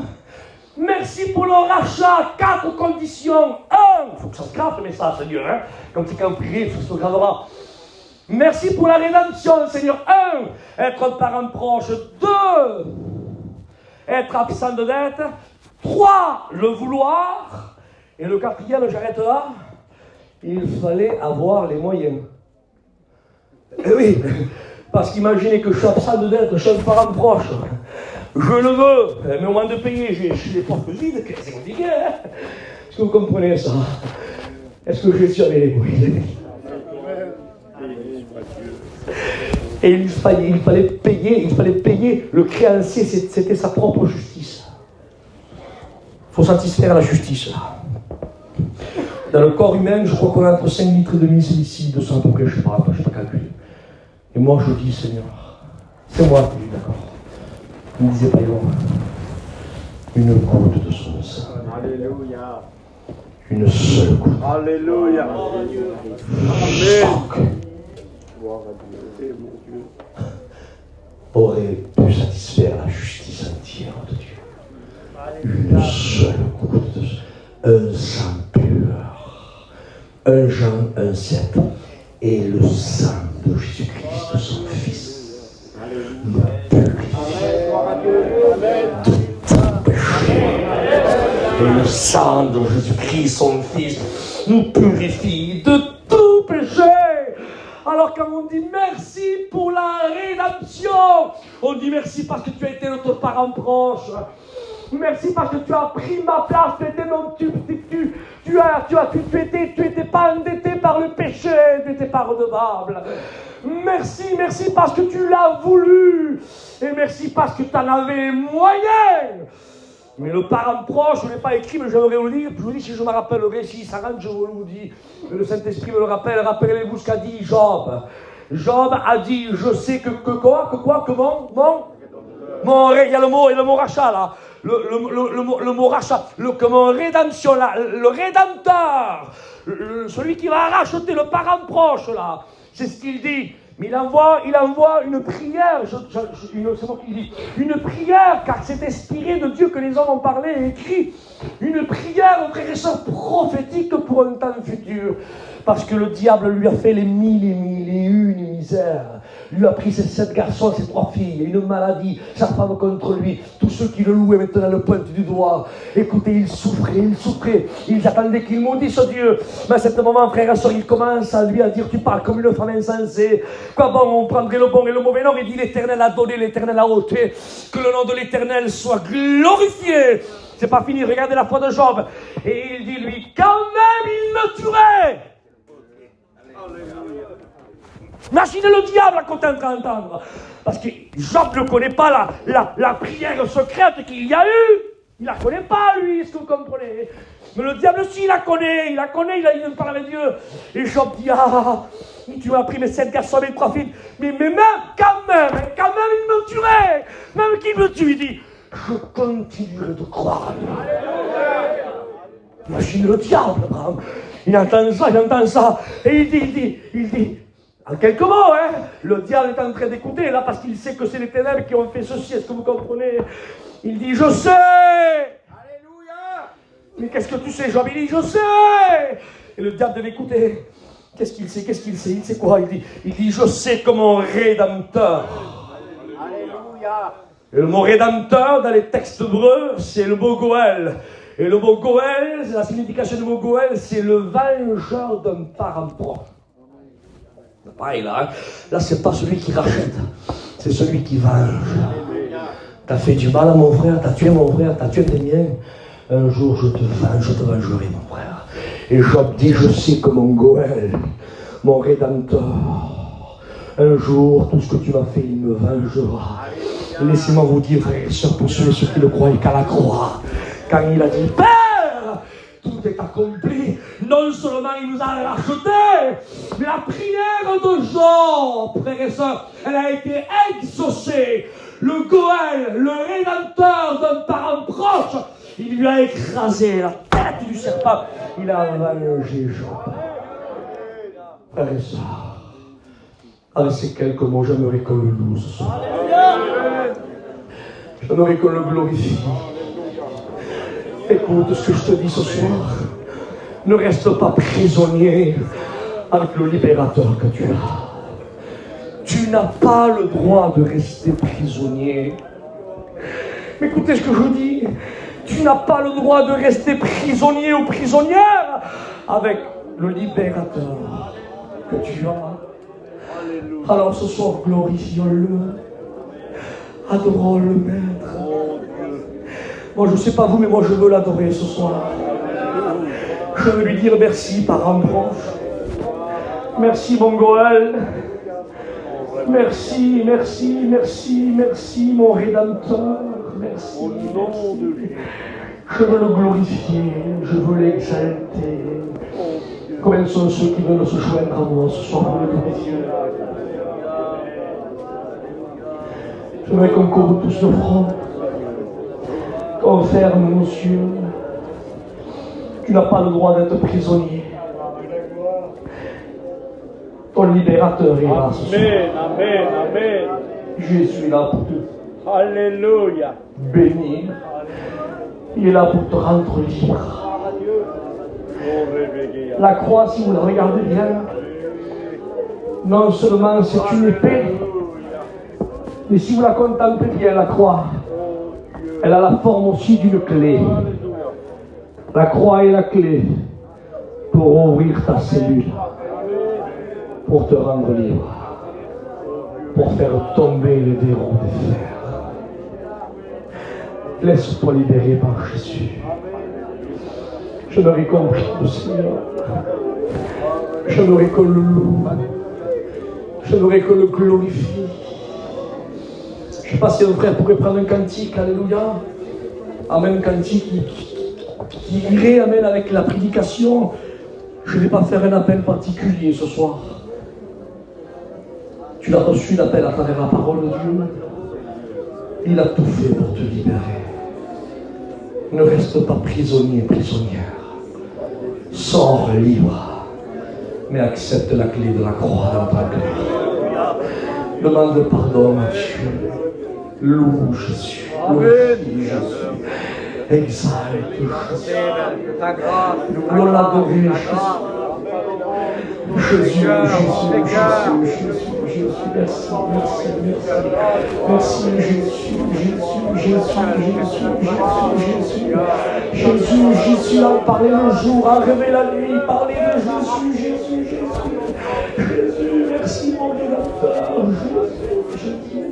merci pour le rachat, 4 conditions. 1, il faut que ça se grave le message Seigneur, hein? Comme c'est quand on prie, ça se gravera. Merci pour la rédemption Seigneur. 1, être un parent proche. 2, être absent de dette. 3, le vouloir. Et le 4e, j'arrête là, il fallait avoir les moyens. Et oui, parce qu'imaginez que je suis absent de dette, je suis un parent proche. Je le veux, mais au moment de payer, j'ai les poches vides, c'est compliqué. Hein? Est-ce que vous comprenez ça? Est-ce que Jésus avait les moyens? Et il fallait payer le créancier, c'était sa propre justice. Il faut satisfaire la justice. Dans le corps humain, je crois qu'on a entre 5 litres et demi, c'est ici, 200 à peu près, je ne sais pas calculer. Et moi, je dis, Seigneur, c'est moi qui dis d'accord. Il ne disait pas, une goutte de son sang. Alléluia. Une seule goutte. Alléluia. Amen. Gloire à Dieu. Mon Dieu. Aurait pu satisfaire la justice entière de Dieu. Une seule goutte de sang. Un sang pur. 1 Jean 1,7. Et le sang de Jésus-Christ, son Fils, nous purifie de tout péché. Et le sang de Jésus-Christ, son Fils, nous purifie de tout péché. Alors quand on dit merci pour la rédemption, on dit merci parce que tu as été notre parent proche. Merci parce que tu as pris ma place, tu étais mon substitut. Tu étais pas endetté par le péché, tu n'étais pas redevable. Merci parce que tu l'as voulu. Et merci parce que tu en avais les moyens. Mais le parent proche, je ne l'ai pas écrit, mais j'aimerais vous le dire. Je vous dis si je me rappellerai, si ça rentre, je vous le dis. Le Saint-Esprit me le rappelle. Rappelez-vous ce qu'a dit Job. Job a dit, je sais que il y a le mot rachat là. Le mot rachat, comme rédemption là, le rédempteur, celui qui va racheter le parent proche là, c'est ce qu'il dit. Mais il envoie une prière, c'est moi qui dis, une prière, car c'est inspiré de Dieu que les hommes ont parlé et écrit, une prière, frères et sœurs, prophétique pour un temps futur. Parce que le diable lui a fait les mille et une misères. Lui a pris ses 7 garçons, ses 3 filles, une maladie, sa femme contre lui. Tous ceux qui le louaient maintenant le pointe du doigt. Écoutez, il souffrait. Ils attendaient qu'il maudisse Dieu. Mais à ce moment, frère et sœur, il commence à lui dire, tu parles comme une femme insensée. Quoi bon, on prendrait le bon et le mauvais nom. Il dit, l'Éternel a donné, l'Éternel a ôté. Que le nom de l'Éternel soit glorifié. C'est pas fini, regardez la foi de Job. Et il dit, lui, quand même, il me tuerait. Imaginez le diable qu'on est en train d'entendre. Parce que Job ne connaît pas la prière secrète qu'il y a eu. Il la connaît pas, lui, est-ce que vous comprenez? Mais le diable aussi, il la connaît, il parle avec Dieu. Et Job dit, tu m'as pris mes 7 garçons, mes 3 filles. Mais même, quand même, il me tuerait. Même qu'il me tue, il dit, je continuerai de croire. Imagine le diable, Abraham. Il entend ça, et il dit, en quelques mots, le diable est en train d'écouter, là, parce qu'il sait que c'est les ténèbres qui ont fait ceci, est-ce que vous comprenez? Il dit, je sais. Alléluia. Mais qu'est-ce que tu sais, Job? Il dit, je sais. Et le diable devait écouter. Qu'est-ce qu'il sait? Il sait quoi? Il dit, je sais que mon rédempteur. Alléluia. Et le mot rédempteur, dans les textes hébreux, c'est le mot Goël. Et le mot Goël, la signification du mot Goël, c'est le vengeur d'un parent proche. C'est pareil là, là c'est pas celui qui rachète, c'est celui qui venge. T'as fait du mal à mon frère, t'as tué mon frère, t'as tué tes miens. Un jour je te vengerai mon frère. Et Job dit, je sais que mon Goël, mon rédempteur, un jour tout ce que tu m'as fait, il me vengera. Laissez-moi vous dire, frères et sœurs, pour ceux qui le croient, qu'à la croix, quand il a dit, Père, tout est accompli. Non seulement il nous a rachetés, mais la prière de Job, frères et sœurs, elle a été exaucée. Le Goël, le rédempteur d'un parent proche, il lui a écrasé la tête du serpent. Il a vengé Job. Frères et sœurs, avec ces quelques mots, j'aimerais qu'on le loue ce soir. J'aimerais qu'on le glorifie. Écoute ce que je te dis ce soir. Ne reste pas prisonnier avec le libérateur que tu as. Tu n'as pas le droit de rester prisonnier. Mais écoutez ce que je dis. Tu n'as pas le droit de rester prisonnier ou prisonnière avec le libérateur que tu as. Alors ce soir, glorifions-le. Adorons le Maître. Moi, je ne sais pas vous, mais moi, je veux l'adorer ce soir. Je veux lui dire merci, parent proche. Merci, mon Goël. Merci, mon Rédempteur. Merci. Je veux le glorifier, je veux l'exalter. Combien sont ceux qui veulent se joindre à moi ce soir pour le glorifier? J'aimerais qu'on couvre tous nos fronts. Qu'on ferme nos yeux. Tu n'as pas le droit d'être prisonnier. Ton libérateur est là ce soir. Amen. Jésus est là pour te Alléluia. bénir. Il est là pour te rendre libre. La croix, si vous la regardez bien, non seulement c'est une épée, mais si vous la contemplez bien, la croix, elle a la forme aussi d'une clé. La croix est la clé pour ouvrir ta cellule, pour te rendre libre, pour faire tomber les verrous de fer. Laisse-toi libérer par Jésus. Je n'aurai compris le Seigneur. Je n'aurai que le loue. Je n'aurai que le glorifie. Je ne sais pas si un frère pourrait prendre un cantique, alléluia. Amen, cantique qui irait, amen, avec la prédication. Je ne vais pas faire un appel particulier ce soir. Tu as reçu l'appel à travers la parole de Dieu. Il a tout fait pour te libérer. Ne reste pas prisonnier, prisonnière. Sors libre, mais accepte la clé de la croix dans ta cœur. Demande pardon à Dieu. Loue Jésus. Glorifie Jésus. Exalte Jésus. Nous voulons l'adorer, Jésus. Jésus, merci, Jésus a parlé le jour, a rêvé la nuit, parlé de Jésus, merci mon rédacteur, Jésus,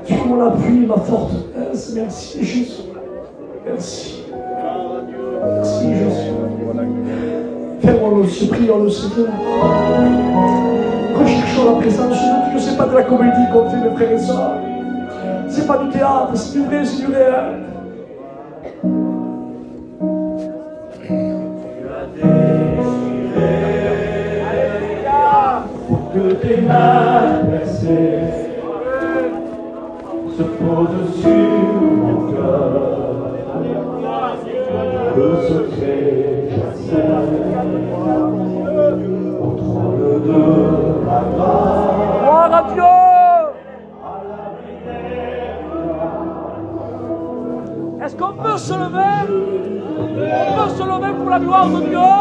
tu es mon appui, ma forteresse, merci Jésus, merci Jésus. Fermons-nous, prions le Seigneur. Recherchons la présence de Dieu. C'est pas de la comédie qu'on fait, mes frères et sœurs. C'est pas du théâtre, c'est du vrai, c'est du réel. Pour que tes mains percées se posent sur mon cœur. Le secret jacent au trône de la grâce. Gloire à Dieu! Est-ce qu'on peut se lever? On peut se lever pour la gloire de Dieu?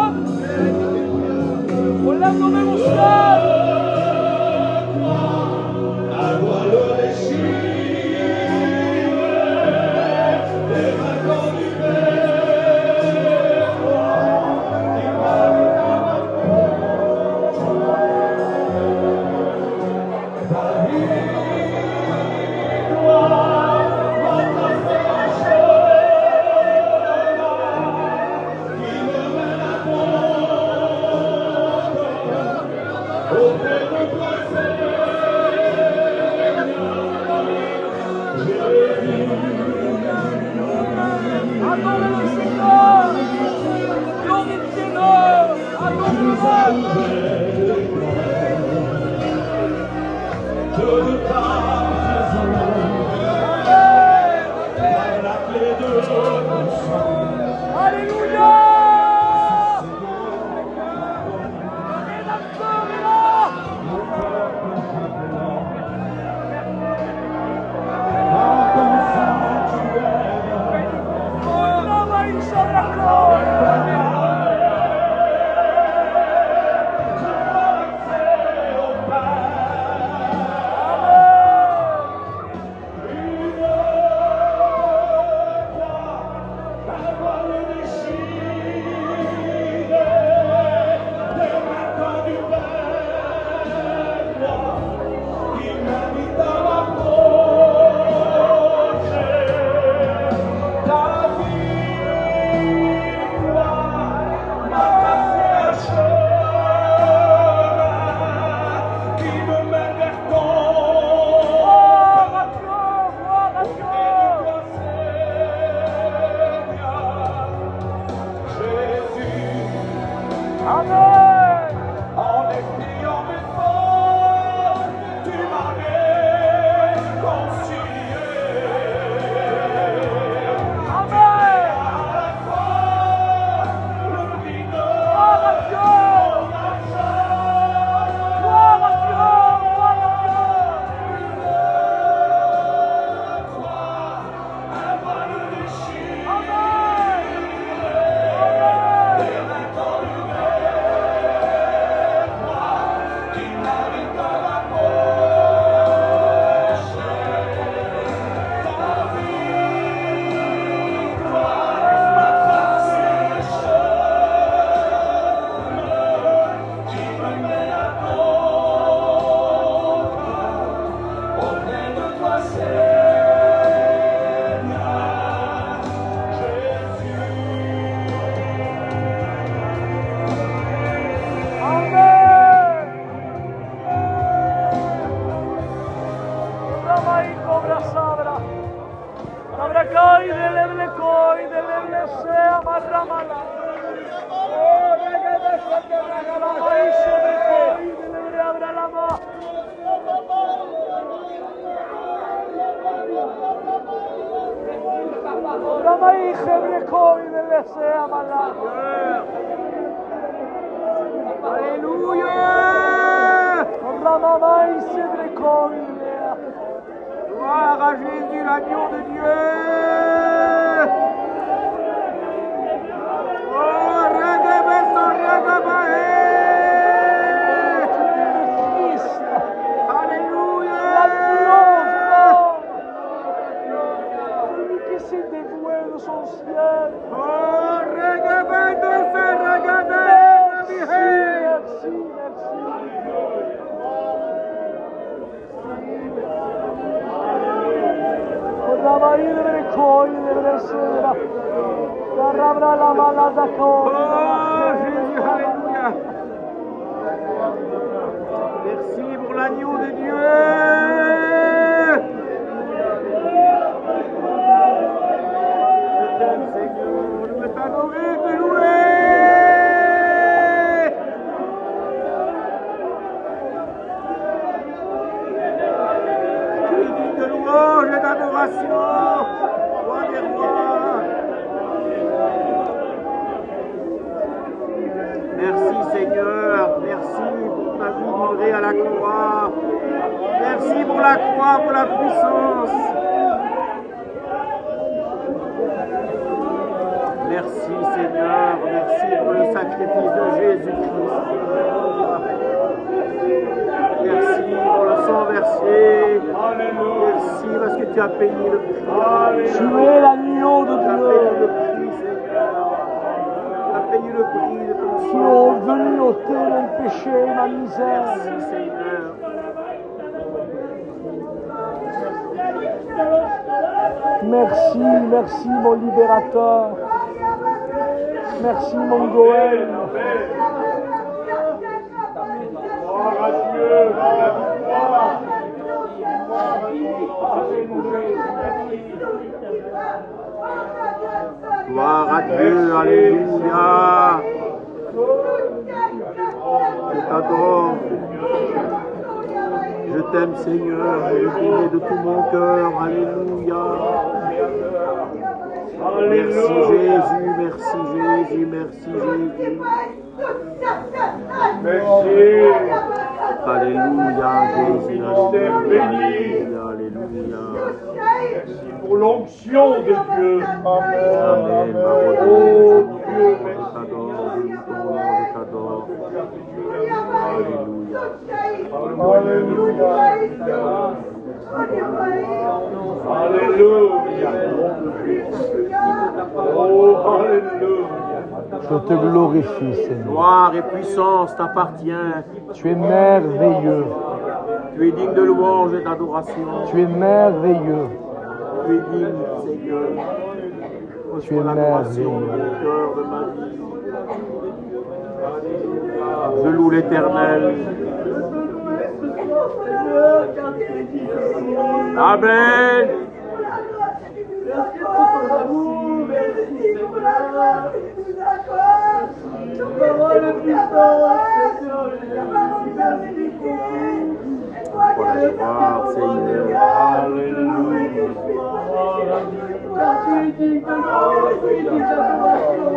On lève nos mains au ciel. La gloire le déchire. Gloire à Jésus, l'agneau de Dieu. Oh, alléluia. Celui qui s'est dévoué de son ciel. Oh, regabendo se regada. Merci. Merci pour l'agneau de Dieu. Je t'aime, Seigneur. Je veux t'adorer, te louer. Tu es digne de louange et d'adoration. Roi des rois. Merci Seigneur, merci pour ta vie livrée à la croix. Merci pour la croix, pour la puissance. Merci Seigneur, merci pour le sacrifice de Jésus-Christ. Merci pour le sang versé. Merci parce que tu as payé le prix. Tu es l'agneau de Tu as Dieu. payé le prix Seigneur. Tu as payé le prix de ton Tu sang. es venu ôter mon péché et ma misère. Merci Seigneur. Merci mon libérateur. Merci mon Goël. Gloire à Dieu pour la victoire. Gloire à Dieu, alléluia. Je t'adore. Je t'aime Seigneur, je t'aime de tout mon cœur, alléluia. Merci Jésus, merci Jésus, merci Jésus. Merci. Alléluia, Jésus, alléluia, alléluia. Merci pour l'onction de Dieu. Amen. Oh Dieu, merci. Je t'adore. Alléluia. Alléluia. Alléluia. Oh, alléluia. Je te glorifie, Seigneur. Gloire et puissance t'appartient. Tu es merveilleux. Tu es digne de louange et d'adoration. Tu es merveilleux. Tu es digne, Seigneur. Tu es L'adoration de merveilleux. mon cœur, de ma vie. Je loue l'Éternel. Amen. Merci pour ton amour, merci pour la grâce que tu nous accordes. Ton parole est puissante, Seigneur. Pour la gloire, Seigneur. Alléluia. Car tu es digne de louange, tu es digne d'adoration.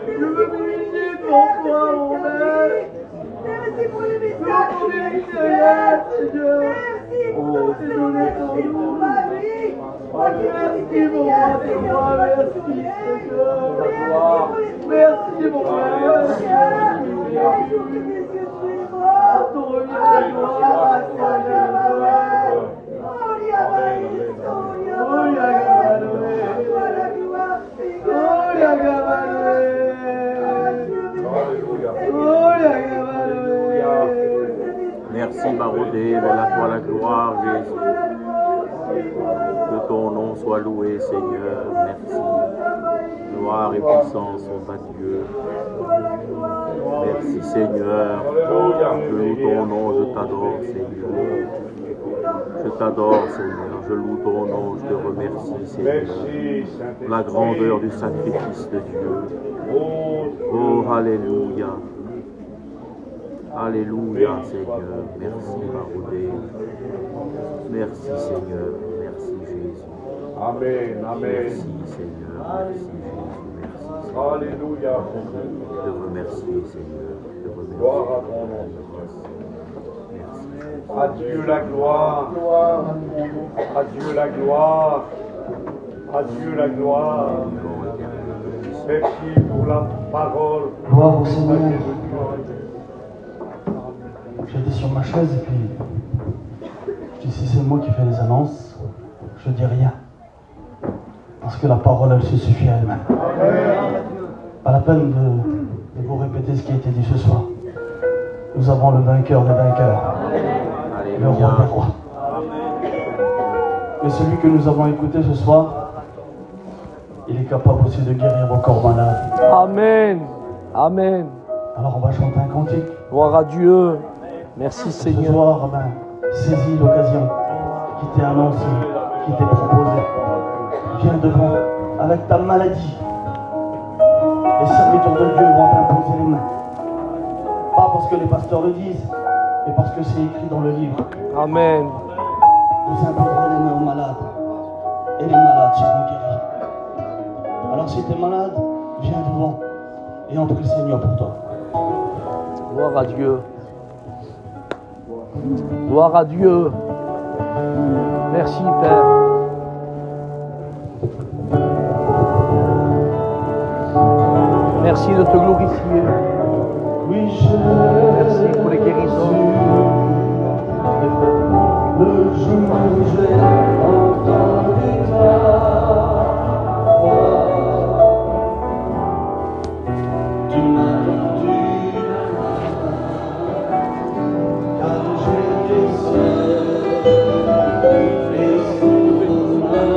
Je veux briller ton toi, mon Père. Merci pour l'émission. Pour l'émission, Seigneur. Oh, c'est donné pour nous. Merci, mon roi des rois, merci, Seigneur. Merci, mon Père. Ton revient de gloire, Seigneur. Merci, Barodé, à toi la gloire, Jésus. Que ton nom soit loué, Seigneur. Merci. Gloire et puissance sont à Dieu. Merci, Seigneur. Je loue ton nom, je t'adore, Seigneur. Je t'adore, Seigneur. Je loue ton nom, je te remercie, Seigneur. Pour la grandeur du sacrifice de Dieu. Oh, alléluia. Alléluia, Seigneur. Merci, Barodé. Merci, Seigneur. Merci, Jésus. Amen, amen. Merci, Seigneur. Alléluia. Je te remercie, Seigneur. Je te remercie. Gloire à ton nom, Seigneur. À Dieu la gloire. À Dieu la gloire. À Dieu la gloire. Merci pour la parole. Gloire au Seigneur. J'étais sur ma chaise et puis je dis si c'est moi qui fais les annonces, je dis rien. Parce que la parole, elle se suffit à elle-même. Pas la peine de vous répéter ce qui a été dit ce soir. Nous avons le vainqueur des vainqueurs, le roi des rois. Et celui que nous avons écouté ce soir, il est capable aussi de guérir vos corps malades. Amen. Amen. Alors on va chanter un cantique. Gloire à Dieu. Merci Ce Seigneur. soir, saisis l'occasion qui t'est annoncée, qui t'est proposée. Viens devant avec ta maladie. Les serviteurs de Dieu vont t'imposer les mains. Pas parce que les pasteurs le disent, mais parce que c'est écrit dans le livre. Amen. Vous imposerez les mains aux malades, et les malades seront guéris. Alors si tu es malade, viens devant et entre le Seigneur pour toi. Gloire à Dieu. Gloire à Dieu. Merci Père. Merci de te glorifier. Oui, Merci pour les guérisons. le jour où j'ai entendu ta voix, tu m'as rendu la main, car j'étais seul et sans main.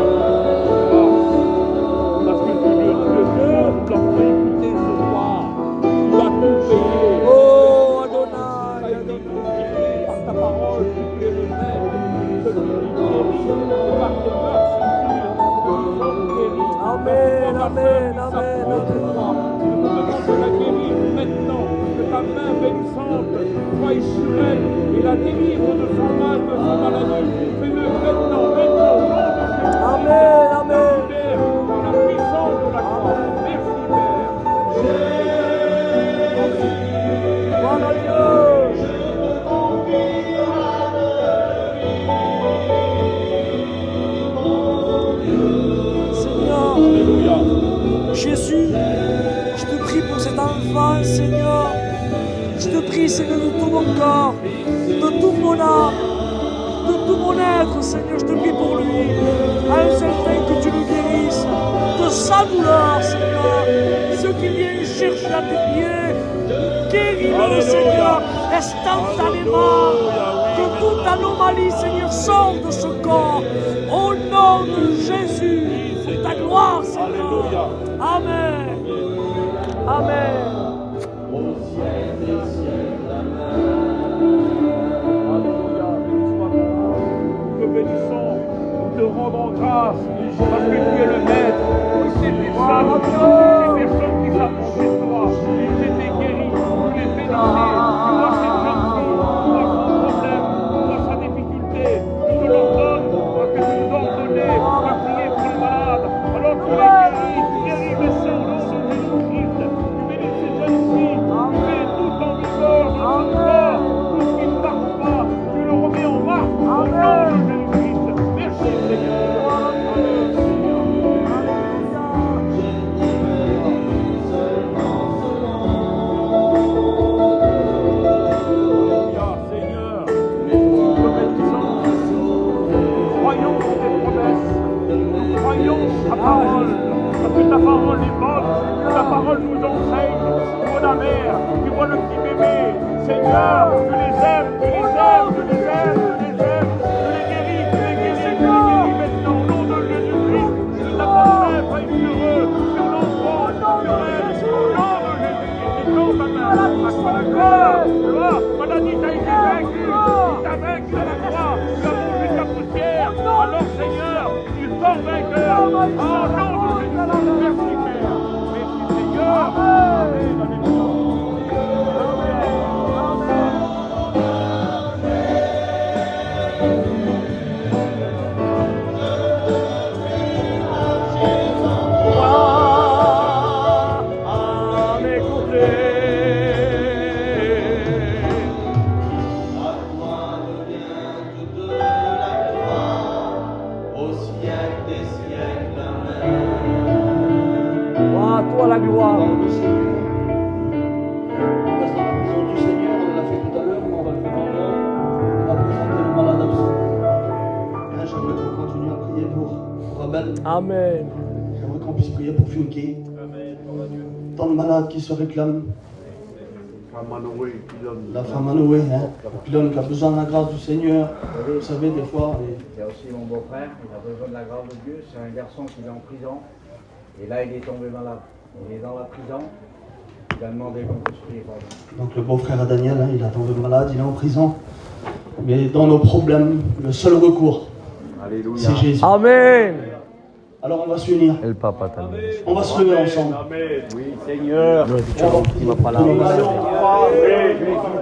Parce que tu l'as écouté ce soir. Tu as tout payé. Oh Adonai, Adonai. Par ta parole, tu es le maître. Celui qui guérit. Par tes meurtrissures, nous sommes guéris. Amen, amen, amen. Je te demande de la guérir maintenant. Que ta main bénissante soit sur elle et la délivre de son mal, de sa maladie. Fais-le maintenant, maintenant. Amen, amen. Par la puissance de la croix. Merci, Père. Gloire à Dieu. Seigneur, Alléluia. Jésus, je te prie pour cet enfant, Seigneur. Je te prie, Seigneur, de tout mon corps, de toute mon âme, de tout mon être, Seigneur. Je te prie pour lui. À un seul fait que tu le guérisses de sa douleur, Seigneur. Ce qui vient chercher à tes pieds, guéris-le, Seigneur, instantanément. Que toute anomalie, Seigneur, sorte de ce corps. Au nom de Jésus, pour ta gloire, Seigneur. Amen. Amen. Alléluia, béni soit ton nom. Nous te bénissons, nous te rendons grâce, parce que tu es le maître. Toutes ces personnes qui s'approchent de toi, ils étaient guéris, tu les bénissais. Tu vois cette jeune fille, tu vois son problème, tu vois sa difficulté, tu te l'ordonnes, parce que tu nous as ordonné de prier pour les malades. Alors tu les guéris maintenant au nom de Jésus-Christ. Tu bénis ces jeunes filles, tu mets tout en vigueur dans son corps, tout ce qui ne marche pas, tu le remets en marche au nom de Jésus-Christ. Merci Seigneur. Alléluia, Seigneur. Nous te bénissons. Nous croyons en tes promesses. Nous croyons ta parole. Parce que ta parole est bonne. Ta parole nous enseigne. Tu vois la mère, tu vois le petit bébé. Seigneur, tu les aimes, tu les aimes, tu les aimes, tu les aimes. Tu les guéris, tu les guéris, tu les guéris maintenant au nom de Jésus-Christ. Que ta main faille sur eux, sur l'enfant, sur elle, au nom de Jésus-Christ. Étends ta main, accrois la gloire. Tu vois, maladie, t'as été vaincu. Tu t'as vaincu à la croix. Tu as mangé ta poussière. Alors Seigneur, tu sors vainqueur. Au nom de Jésus-Christ. Merci Père. Merci Seigneur. Amen. Alléluia. Gloire toi la gloire. Dans le Seigneur. On reste dans la présence du Seigneur, on l'a fait tout à l'heure, mais on va le faire encore. On va présenter le malade absent. Hein, j'aimerais qu'on continue à prier pour Abel. Amen. J'aimerais qu'on puisse prier pour Funky. Tant de malades qui se réclament. La femme à Noé, hein, Pilon qui a besoin de la grâce du Seigneur. Vous savez, des fois. Il y a aussi mon beau-frère, il a besoin de la grâce de Dieu. C'est un garçon qui est en prison. Et là, il est tombé malade. Il est dans la prison. Il a demandé qu'on puisse prier pour lui. Donc le beau-frère à Daniel, hein, il est tombé malade, il est en prison. Mais dans nos problèmes, le seul recours, c'est Jésus. Amen. Alors on va s'unir. On va se lever ensemble. Oui, Seigneur.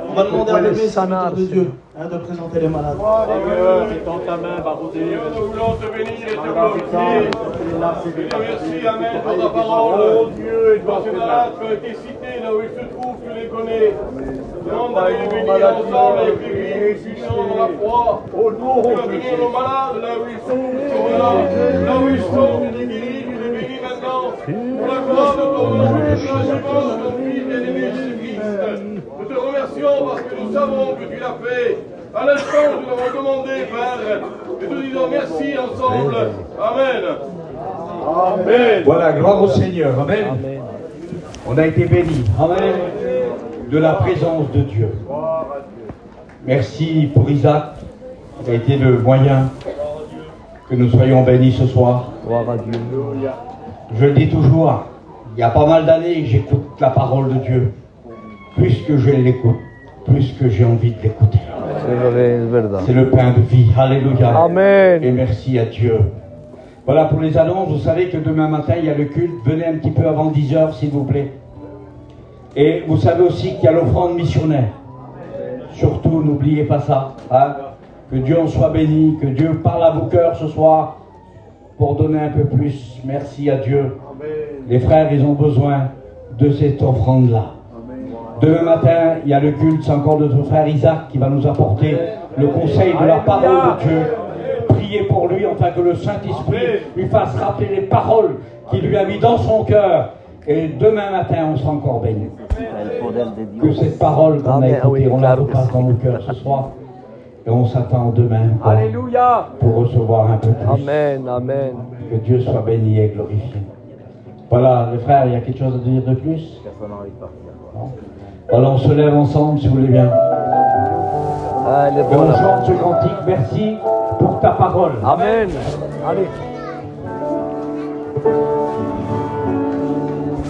On va demander à l'église de Dieu de présenter les malades. Seigneur, étends ta main, baroudé. Seigneur, nous voulons te bénir et te glorifier. Et te remercie, Amen, pour ta parole. Oh Dieu, et Toi, ces malades qui ont été cités là où ils se trouvent, tu les connais. Demande d'aller les bénir ensemble avec l'Église, puissant dans la foi. au nom Tu vas de bénir nos malades là où ils sont, qui sont là où ils sont, tu les guéris, tu les bénis maintenant. Pour la gloire de ton nom, pour l'achèvement de ton Fils bien-aimé Jésus-Christ. Nous te remercions parce que nous savons que tu l'as fait. À l'instant où nous l'avons demandé, Père, et nous disons merci ensemble. Amen. Amen. Voilà, gloire au Seigneur. Amen. On a été bénis. Amen. De la présence de Dieu. Merci pour Isaac, qui a été le moyen que nous soyons bénis ce soir. Gloire à Dieu. Je le dis toujours, il y a pas mal d'années que j'écoute la parole de Dieu. Plus que je l'écoute, plus que j'ai envie de l'écouter. C'est le pain de vie. Alléluia. Amen. Et merci à Dieu. Voilà pour les annonces. Vous savez que demain matin, il y a le culte. Venez un petit peu avant 10h, s'il vous plaît. Et vous savez aussi qu'il y a l'offrande missionnaire. Surtout, n'oubliez pas ça. Hein? Que Dieu en soit béni. Que Dieu parle à vos cœurs ce soir pour donner un peu plus. Merci à Dieu. Les frères, ils ont besoin de cette offrande-là. Demain matin, il y a le culte, c'est encore notre frère Isaac qui va nous apporter le conseil de la parole de Dieu. Priez pour lui, afin que le Saint-Esprit lui fasse rappeler les paroles qu'il lui a mis dans son cœur. Et demain matin, on sera encore béni. Que cette parole qu'on a écoutée, on la repasse dans nos cœurs ce soir. Et on s'attend demain encore Alléluia. pour recevoir un peu plus. Amen. Amen. Que Dieu soit béni et glorifié. Voilà, les frères, il y a quelque chose à dire de plus? Non. Voilà, on se lève ensemble, si vous voulez bien. Allez, Et bon, on chante ce cantique. Merci pour ta parole. Amen. Allez.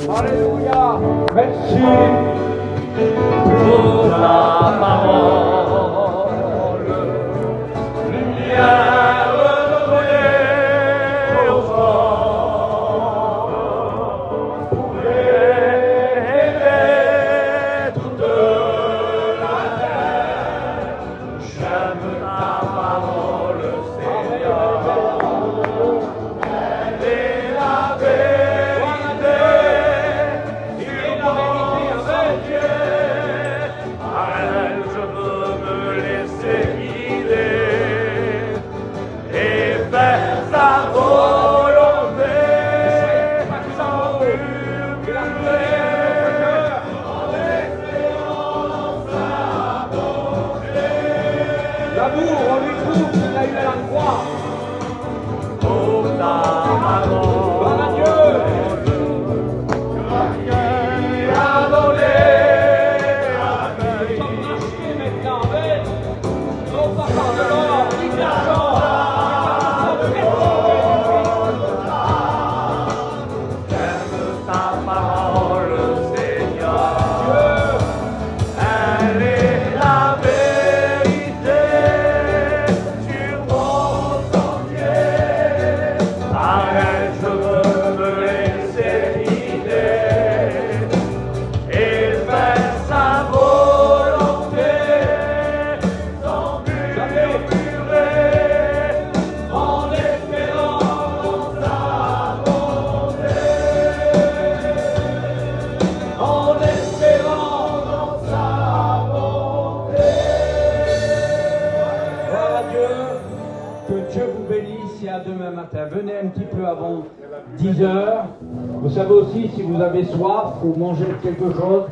Alléluia. Merci Pour ta parole, lumière donnée aux hommes, pour aimer toute la terre. J'aime ta parole, Seigneur. Elle est la vérité. Je veux me laisser guider et faire sa volonté sans murmurer, en espérant sa bonté. L'amour, on lui trouve qu'il a eu à la croix. Pour ta parole, gloire à Dieu, qui a donné. Que Dieu vous bénisse et à demain matin. Venez un petit peu avant 10h. Vous savez aussi, si vous avez soif ou manger quelque chose,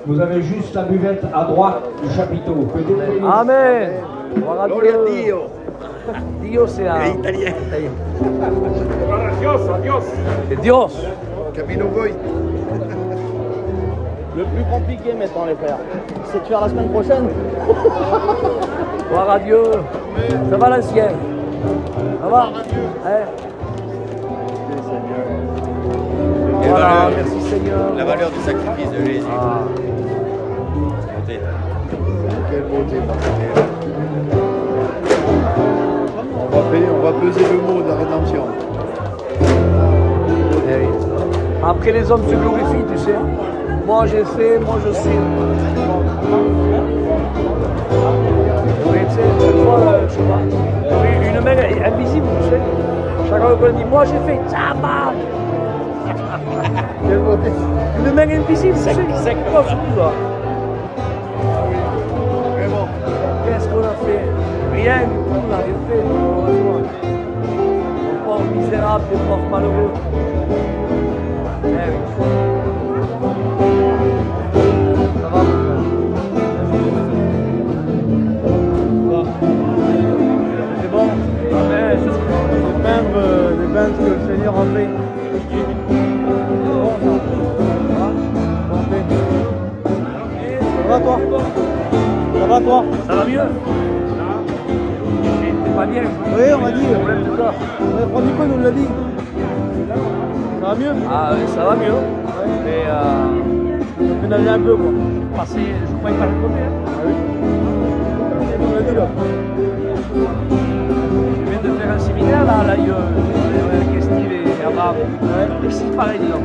vous avez juste la buvette à droite du chapiteau. Que Dieu vous bénisse. Amen. Gloria a Dio. Dio sea. Italien. Adios, adios. C'est Dios. Camino Boy. Le plus compliqué maintenant, les frères, c'est de faire la semaine prochaine. Gloire à Dieu. Ça va l'ancien? Ça va? Voilà, merci Seigneur. La valeur du sacrifice de Jésus. Ah. Quelle beauté. On va peser le mot de la rédemption. Eh oui. Après les hommes se glorifient, tu sais. Moi j'ai fait, moi je suis. Oui, tu sais, chaque fois, je sais pas. Oui, une main invisible, tu sais. Chaque fois qu'on dit, moi j'ai fait, ça va. Une main invisible, c'est quoi ce coup là? Qu'est-ce qu'on a fait? Rien du tout, on n'a rien fait, malheureusement. Des pauvres misérables, des pauvres malheureux. Eh oui. Ça va, mon frère? C'est bon? Amen. Les bains que le Seigneur a fait. Ça va toi? Ça va toi? Ça va mieux? T'es pas bien? Oui, on m'a dit. Problème de corps. Ouais, Frandico nous l'a dit. Ça va mieux? Ah oui, ça va mieux. Mais On a un peu quoi. passé, je croyais pas le côté. Hein. Ah oui? On l'a dit là. Je viens de faire un séminaire là, avec Steve et Abraham. Et c'est pareil, disons.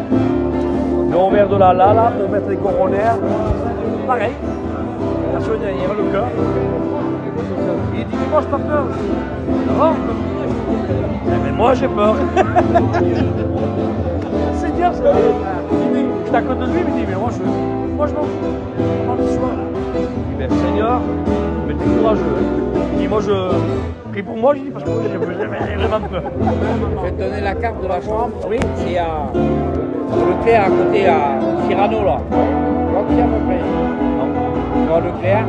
Le revers de la là, pour mettre des coronaires. Pareil. La semaine dernière, le cœur. Il dit, moi j'ai pas peur. Oh. Mais moi j'ai peur. C'est bien ça. Je à côté de lui, il me dit, mais moi je m'en fous. Comment tu sois? Je dis, ben Seigneur, mais t'es courageux. Il dit, moi je prie pour moi, je dis, parce que moi j'ai vraiment peur. Je vais te donner la carte de la chambre. Oui. C'est à Leclerc à côté à Cyrano là. Quand il y a à peu près. Non, Leclerc,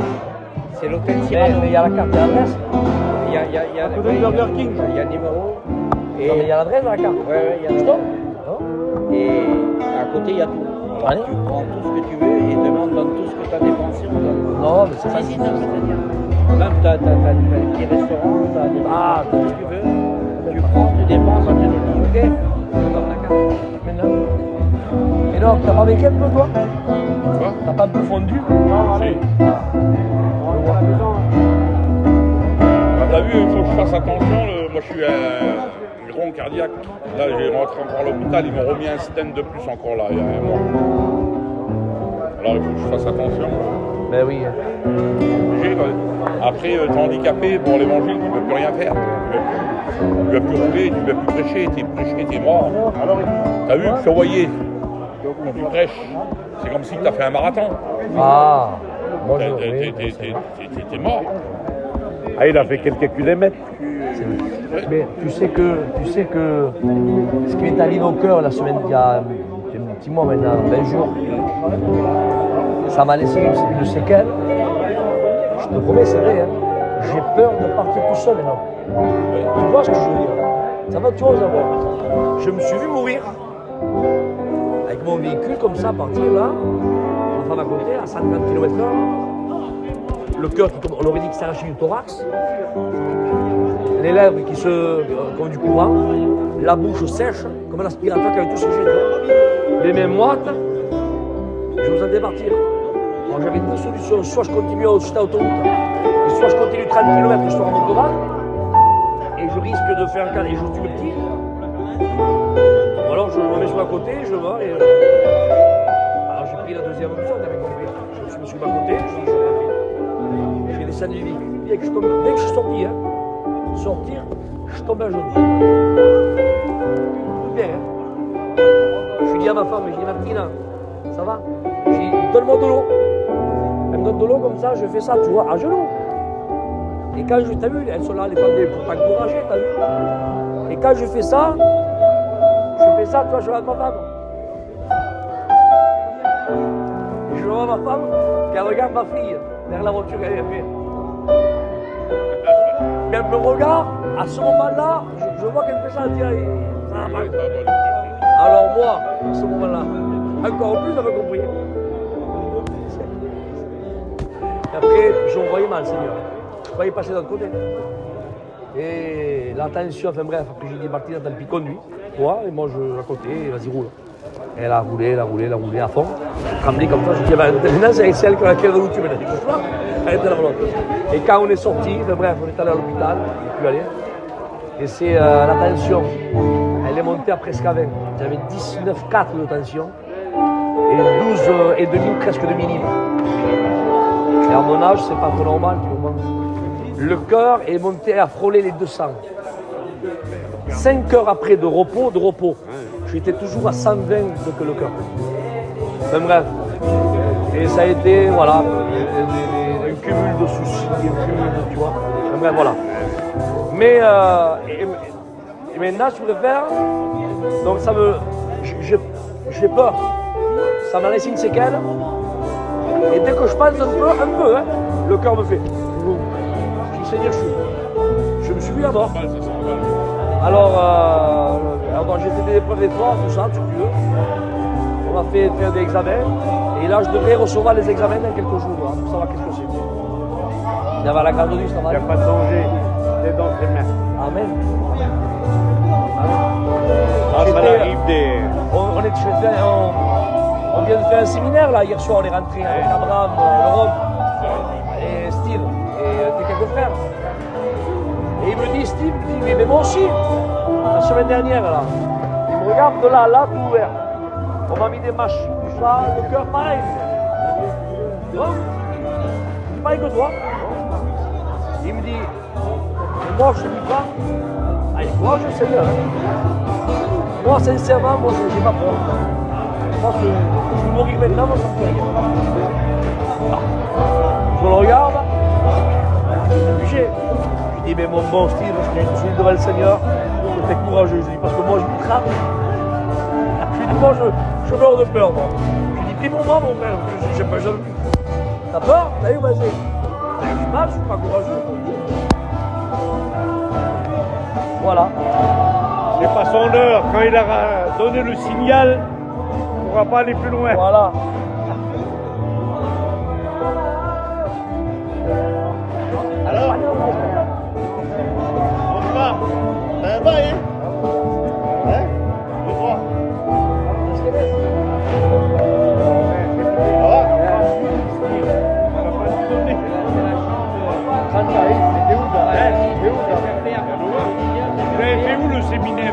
c'est l'hôtel Cyrano. Mais il y a la carte, il y a l'adresse. Il y a Burger King. Il y a le numéro. Et il y a l'adresse dans la carte. Ouais, il y a Je le tombe. Et à côté, il y a tout. Alors, Allez. tu prends tout ce que tu veux et demande dans tout ce que tu as dépensé. On donne. Non, mais c'est Si, facile. non, c'est-à-dire. Même tu as des restaurants, tu as des tout ce que tu veux. Tu prends, tu dépenses, on te le dit. Ok? Comme la carte. Maintenant. Et donc, t'as pas vécu un peu, toi? Quoi? T'as pas un peu fondu? Si. Bah, t'as vu, il faut que je fasse attention. Moi, je suis un grand cardiaque. Là, j'ai rentré encore à l'hôpital. Ils m'ont remis un stent de plus encore là, il y a un mois. Alors, il faut que je fasse attention. Ben oui. Obligé, quoi. Après, t'es handicapé pour l'évangile, tu ne peux plus rien faire. Tu ne peux plus rouler, tu ne peux plus prêcher, t'es mort. T'as vu, survoyé. Quand tu prêches, c'est comme si tu as fait un marathon. Ah, moi je. T'es mort. Ah, il a fait quelques kilomètres. Mais tu sais que ce qui m'est arrivé au cœur la semaine, il y a un petit mois maintenant, 20 jours, ça m'a laissé une séquelle. Je te promets, c'est vrai, hein. J'ai peur de partir tout seul maintenant. Tu vois ce que je veux dire? Ça va autre chose d'abord. Je me suis vu mourir avec mon véhicule comme ça, partir là, ma femme à côté, à 130 km/h. Le cœur qui tombe, on aurait dit qu'il s'arrachait du thorax. Les lèvres qui comme du courant, la bouche sèche, comme un aspirateur qui avait tout séché. Les mains moites, je me sentais partir. Alors j'avais deux solutions, soit je continue à l'autoroute, et soit je continue 30 km et je remonte devant, et je risque de faire un cas et je tue le petit. Ou alors je me mets sur le côté, je meurs et. Alors j'ai pris la deuxième option, t'avais compris. Je me suis mis à côté, je suis parti. J'ai descendu du véhicule, dès que je suis sorti, hein. Sortir, je tombe à genoux. Bien, hein. Je lui dis à ma femme, je dis Martina, ça va? Je dis, donne-moi de l'eau. Elle me donne de l'eau comme ça, je fais ça, tu vois, à genoux. Et quand t'as vu, elles sont là, les femmes pour t'encourager, t'as vu? Et quand je fais ça, tu vois, je regarde ma femme. vois ma femme qui regarde ma fille vers la voiture qu'elle avait fait. Mais elle me regarde, à ce moment-là, je vois qu'elle fait ça, elle dit, ça va pas. Alors moi, à ce moment-là, encore plus, j'avais compris. Et après, je voyais mal, Seigneur. Je voyais passer de l'autre côté. Et la tension, enfin bref, après j'ai dit, Martina, tant pis, conduis, toi, et moi je à côté, et vas-y, roule. Et elle a roulé à fond, tremblé comme ça. Je dis, maintenant c'est celle qui laquelle route tu me dis, elle était là pour l'autre. Et quand on est sorti, enfin bref, on est allé à l'hôpital, on n'est plus allé. Et c'est la tension, elle est montée à presque à 20. J'avais 19,4 de tension, et 12,5 presque de millilitres. Et à mon âge, c'est pas trop normal, tu vois. Le cœur est monté à frôler les 200. 5 heures après de repos, j'étais toujours à 120 que le cœur. Enfin bref. Et ça a été, voilà, un cumul de soucis, un cumul de, tu vois. Enfin bref, voilà. Mais, et maintenant, je préfère, donc ça me, j'ai peur. Ça m'a laissé une séquelle. Et dès que je pense un peu, hein, le cœur me fait. Seigneur, je me suis vu à mort. Alors j'ai fait des épreuves d'étoiles, tout ça, tu veux. On a fait faire des examens. Et là, je devrais recevoir les examens dans quelques jours, hein, pour savoir qu'est-ce que c'est. Il y avait la garde du, ça va. Il n'y a pas de danger. C'est dans tes mains. Amen. Ah, ça arrive des... On vient de faire un séminaire là, hier soir, on est rentré avec Abraham, Laurent et Steve. Et quelques frères. Et il me dit, Steve, mais moi aussi, la semaine dernière, là, il me regarde de là, tout ouvert. On m'a mis des machines, tout ça, le cœur pareil. Non, c'est pareil que toi. Il me dit, mais moi je ne dis pas, allez, moi je sais bien. Moi, sincèrement, moi je n'ai pas peur. Moi, je vais mourir maintenant, moi ça me fait rien. Je le regarde. Je dis, mais mon bon Steve, je suis devant le Seigneur, je fais courageux. Je dis, parce que moi, je me trame. Je dis, moi, je meurs de peur, moi. Je dis, prie pour moi, mon frère, je sais pas, je... T'as peur? Allez, vas-y. Je suis pas courageux. Voilà. C'est pas son heure. Quand il a donné le signal, on ne pourra pas aller plus loin. Voilà. Alors, on va. Ça va, hein? Hein? Je crois. Vous avez fait où le séminaire?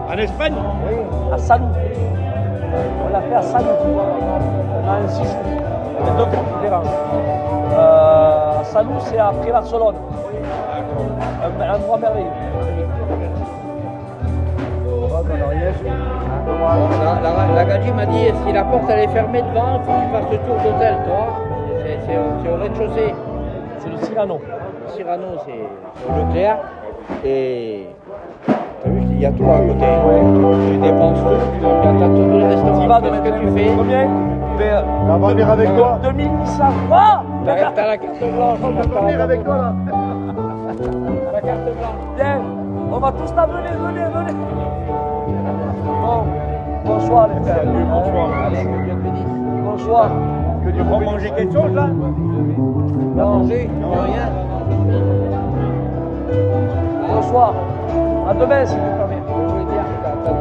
En Espagne? Oui, à Salou. On l'a fait à Salou. On a un 6 jours. Il y a 2 groupes différents. Salou, c'est après Barcelone. Un endroit merveilleux. La Gadji m'a dit, si la porte elle est fermée devant, il faut que tu fasses le tour d'hôtel, toi. C'est au rez-de-chaussée. C'est le Cyrano. Cyrano, c'est au Leclerc. Et t'as vu, il y a tout à côté. Tu dépenses tout, tu as tous les restaurants. Tu vas de ce que tu fais. Combien? On va venir avec toi. 2800. Ah! T'as la carte blanche. On va venir avec toi là. La carte blanche. Viens, on va tous là, venez. Bon, bonsoir les frères. Bonsoir. Allez, que Dieu te bénisse. Bonsoir. Que Dieu va manger quelque chose là? T'as mangé? Non, rien. Bonsoir. À demain si tu permets. Je voulais dire, t'as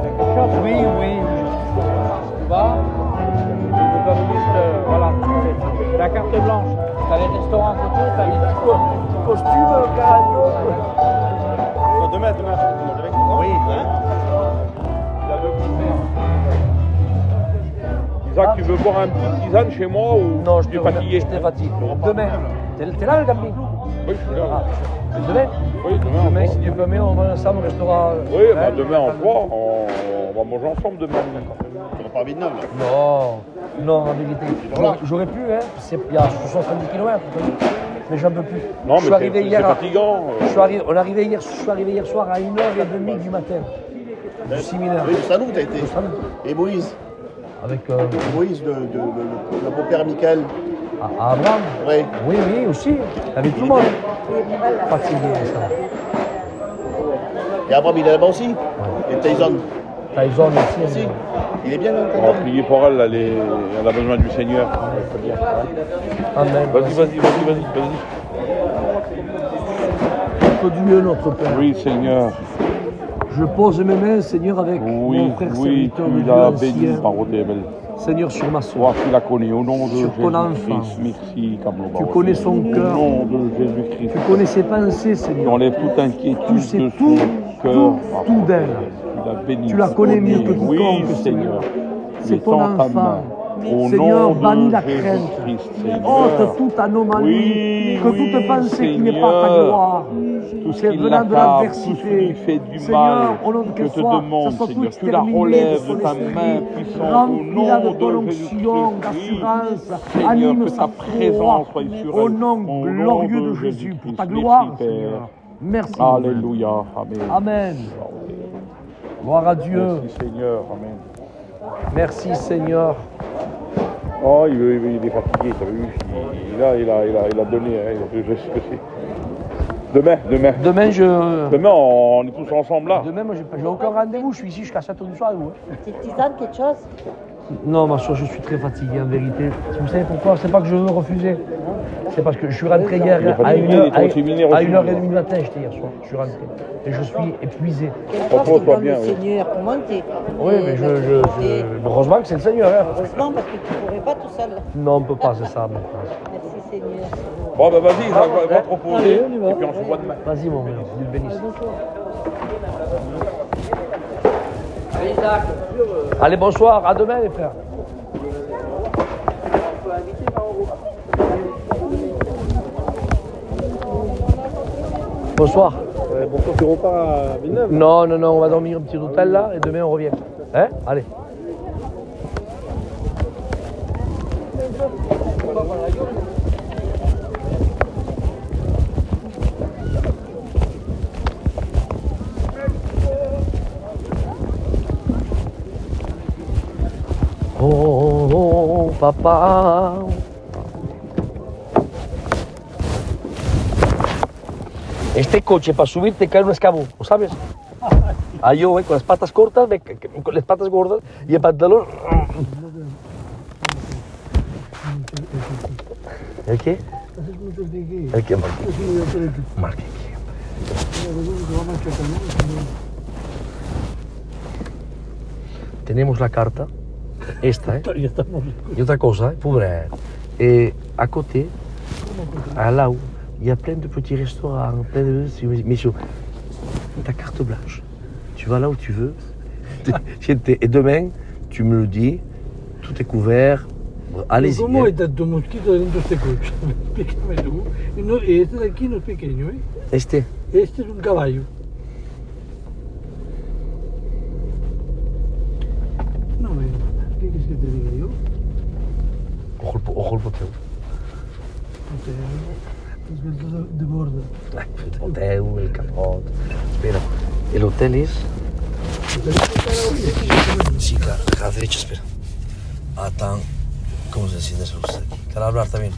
quelque chose? Oui. Tu vas? Tu dois me dire, voilà. La carte blanche. T'as les restaurants à côté, t'as les Costume, caragno. Demain. Oui. Isaac, tu veux boire un petit tisane chez moi ou Non, je tu es fatigué? J'étais fatigué. Demain. T'es là le camping? Oui, je suis là. Ah, c'est demain? Oui, demain. Demain, si Dieu permet, on va ensemble au restaurant. Oui, bah, demain en soir, on va manger ensemble demain. On va pas vite neuf là. Non, en vérité. J'aurais pu, hein. Il y a 70 km, mais j'en peux plus. Non, Je suis mais arrivé c'est hier. fatigant. Je suis arrivé hier soir à 1h30 du matin. Du séminaire. Oui, le salon, t'as été. Au salon. Et Moïse. Avec Moïse, le beau-père Michael. Abraham. Oui. Oui, aussi. Avec tout le monde. Fatigué, ça. Et Abraham, il est là-bas aussi. Et Tyson. Tyson aussi. Il est bien là. On va prier pour elle, elle a besoin du Seigneur. Amen. Vas-y. Notre Dieu, notre Père. Oui, Seigneur. Je pose mes mains, Seigneur, avec mon frère serviteur de tu Dieu l'as ancien. béni, parole des belles. Seigneur, sur ma soeur. Toi, tu la connais, au nom de Sur ton enfant. Jésus-Christ. Merci, Tu connais son cœur. Au nom de Jésus-Christ. Tu connais ses pensées, Tu Seigneur. enlèves toute inquiétude Tu sais de tout, son cœur. tout d'elle. Tu la bénis. Tu la connais mieux que quiconque, Oui, Seigneur. Seigneur. C'est ton Descends ta enfant. main. Au Seigneur, nom bannis de la crainte. Jésus-Christ, Seigneur. Ôte toute anomalie, que toute pensée qui n'est pas ta Seigneur. gloire. Tout ce C'est qui venant de l'accable, tout ce qui l'adversité. lui fait du Seigneur, mal, au nom de je te Christ, demande, ça soit tout Seigneur, tu la exterminé relèves de de ton ta esprit. main puissante au Remplis-la de nom ton de onction, Jésus-Christ. d'assurance. Seigneur, Anime que sa ta présence soit sur au elle. nom Au glorieux nom de Jésus, pour ta Merci, gloire, Père. Seigneur. Merci. mon Père. Alléluia. Amen. Amen. Gloire à Dieu. Merci, Seigneur. Amen. Merci, Seigneur. Oh, il est fatigué, t'as vu? Il a donné, hein, je sais que c'est. Demain. Demain, on est tous ensemble là. Demain, moi, j'ai aucun rendez-vous. Je suis ici jusqu'à 7h du soir. Vous, hein. Petite tisane, quelque chose? Non, ma soeur, je suis très fatigué en vérité. Vous savez pourquoi? C'est pas que je veux refuser. C'est parce que je suis rentré hier à 1h30 du matin, j'étais hier soir. Je suis rentré. Et je suis épuisé. Quelle force te donne le Seigneur? Comment t'es? Oui, mais heureusement que c'est le Seigneur. Hein. Heureusement, parce que tu ne pourrais pas tout seul. Non, on ne peut pas, c'est ça. Merci Seigneur. Bon, ben vas-y, va te reposer. Allez, on y va. Et puis on se voit demain. Vas-y, mon Dieu bénisse. Allez, bonsoir. À demain, les frères. Bonsoir. Bonsoir, tu repars à Villeneuve? Non, on va dormir un petit hôtel là et demain on revient. Hein? Allez. Oh, papa. Este coche para subir te cae un escabón, ¿lo sabes? Ah, yo, con las patas cortas, con las patas gordas y el pantalón. ¿El qué? ¿El qué, Marque? Marque. Tenemos la carta, esta, ¿eh? Y otra cosa, pour vrai. Et à côté, à là où, il y a plein de petits restaurants, plein de... Mais sur ta carte blanche, tu vas là où tu veux. Et demain, tu me le dis, tout est couvert. Allez-y. ¿Cómo hay tanto mosquito dentro de este coche? Explícame tú. Y este de aquí no es pequeño, ¿eh? Este. Este es un caballo. No, ¿qué quieres que te diga yo? Ojo el poteo. Es verdad de borda. El poteo, el capot. Espera, el hotel es... Sí, claro, a la derecha, espera. Attends, ¿cómo se enciende esa luz aquí? ¿Quiere hablar también?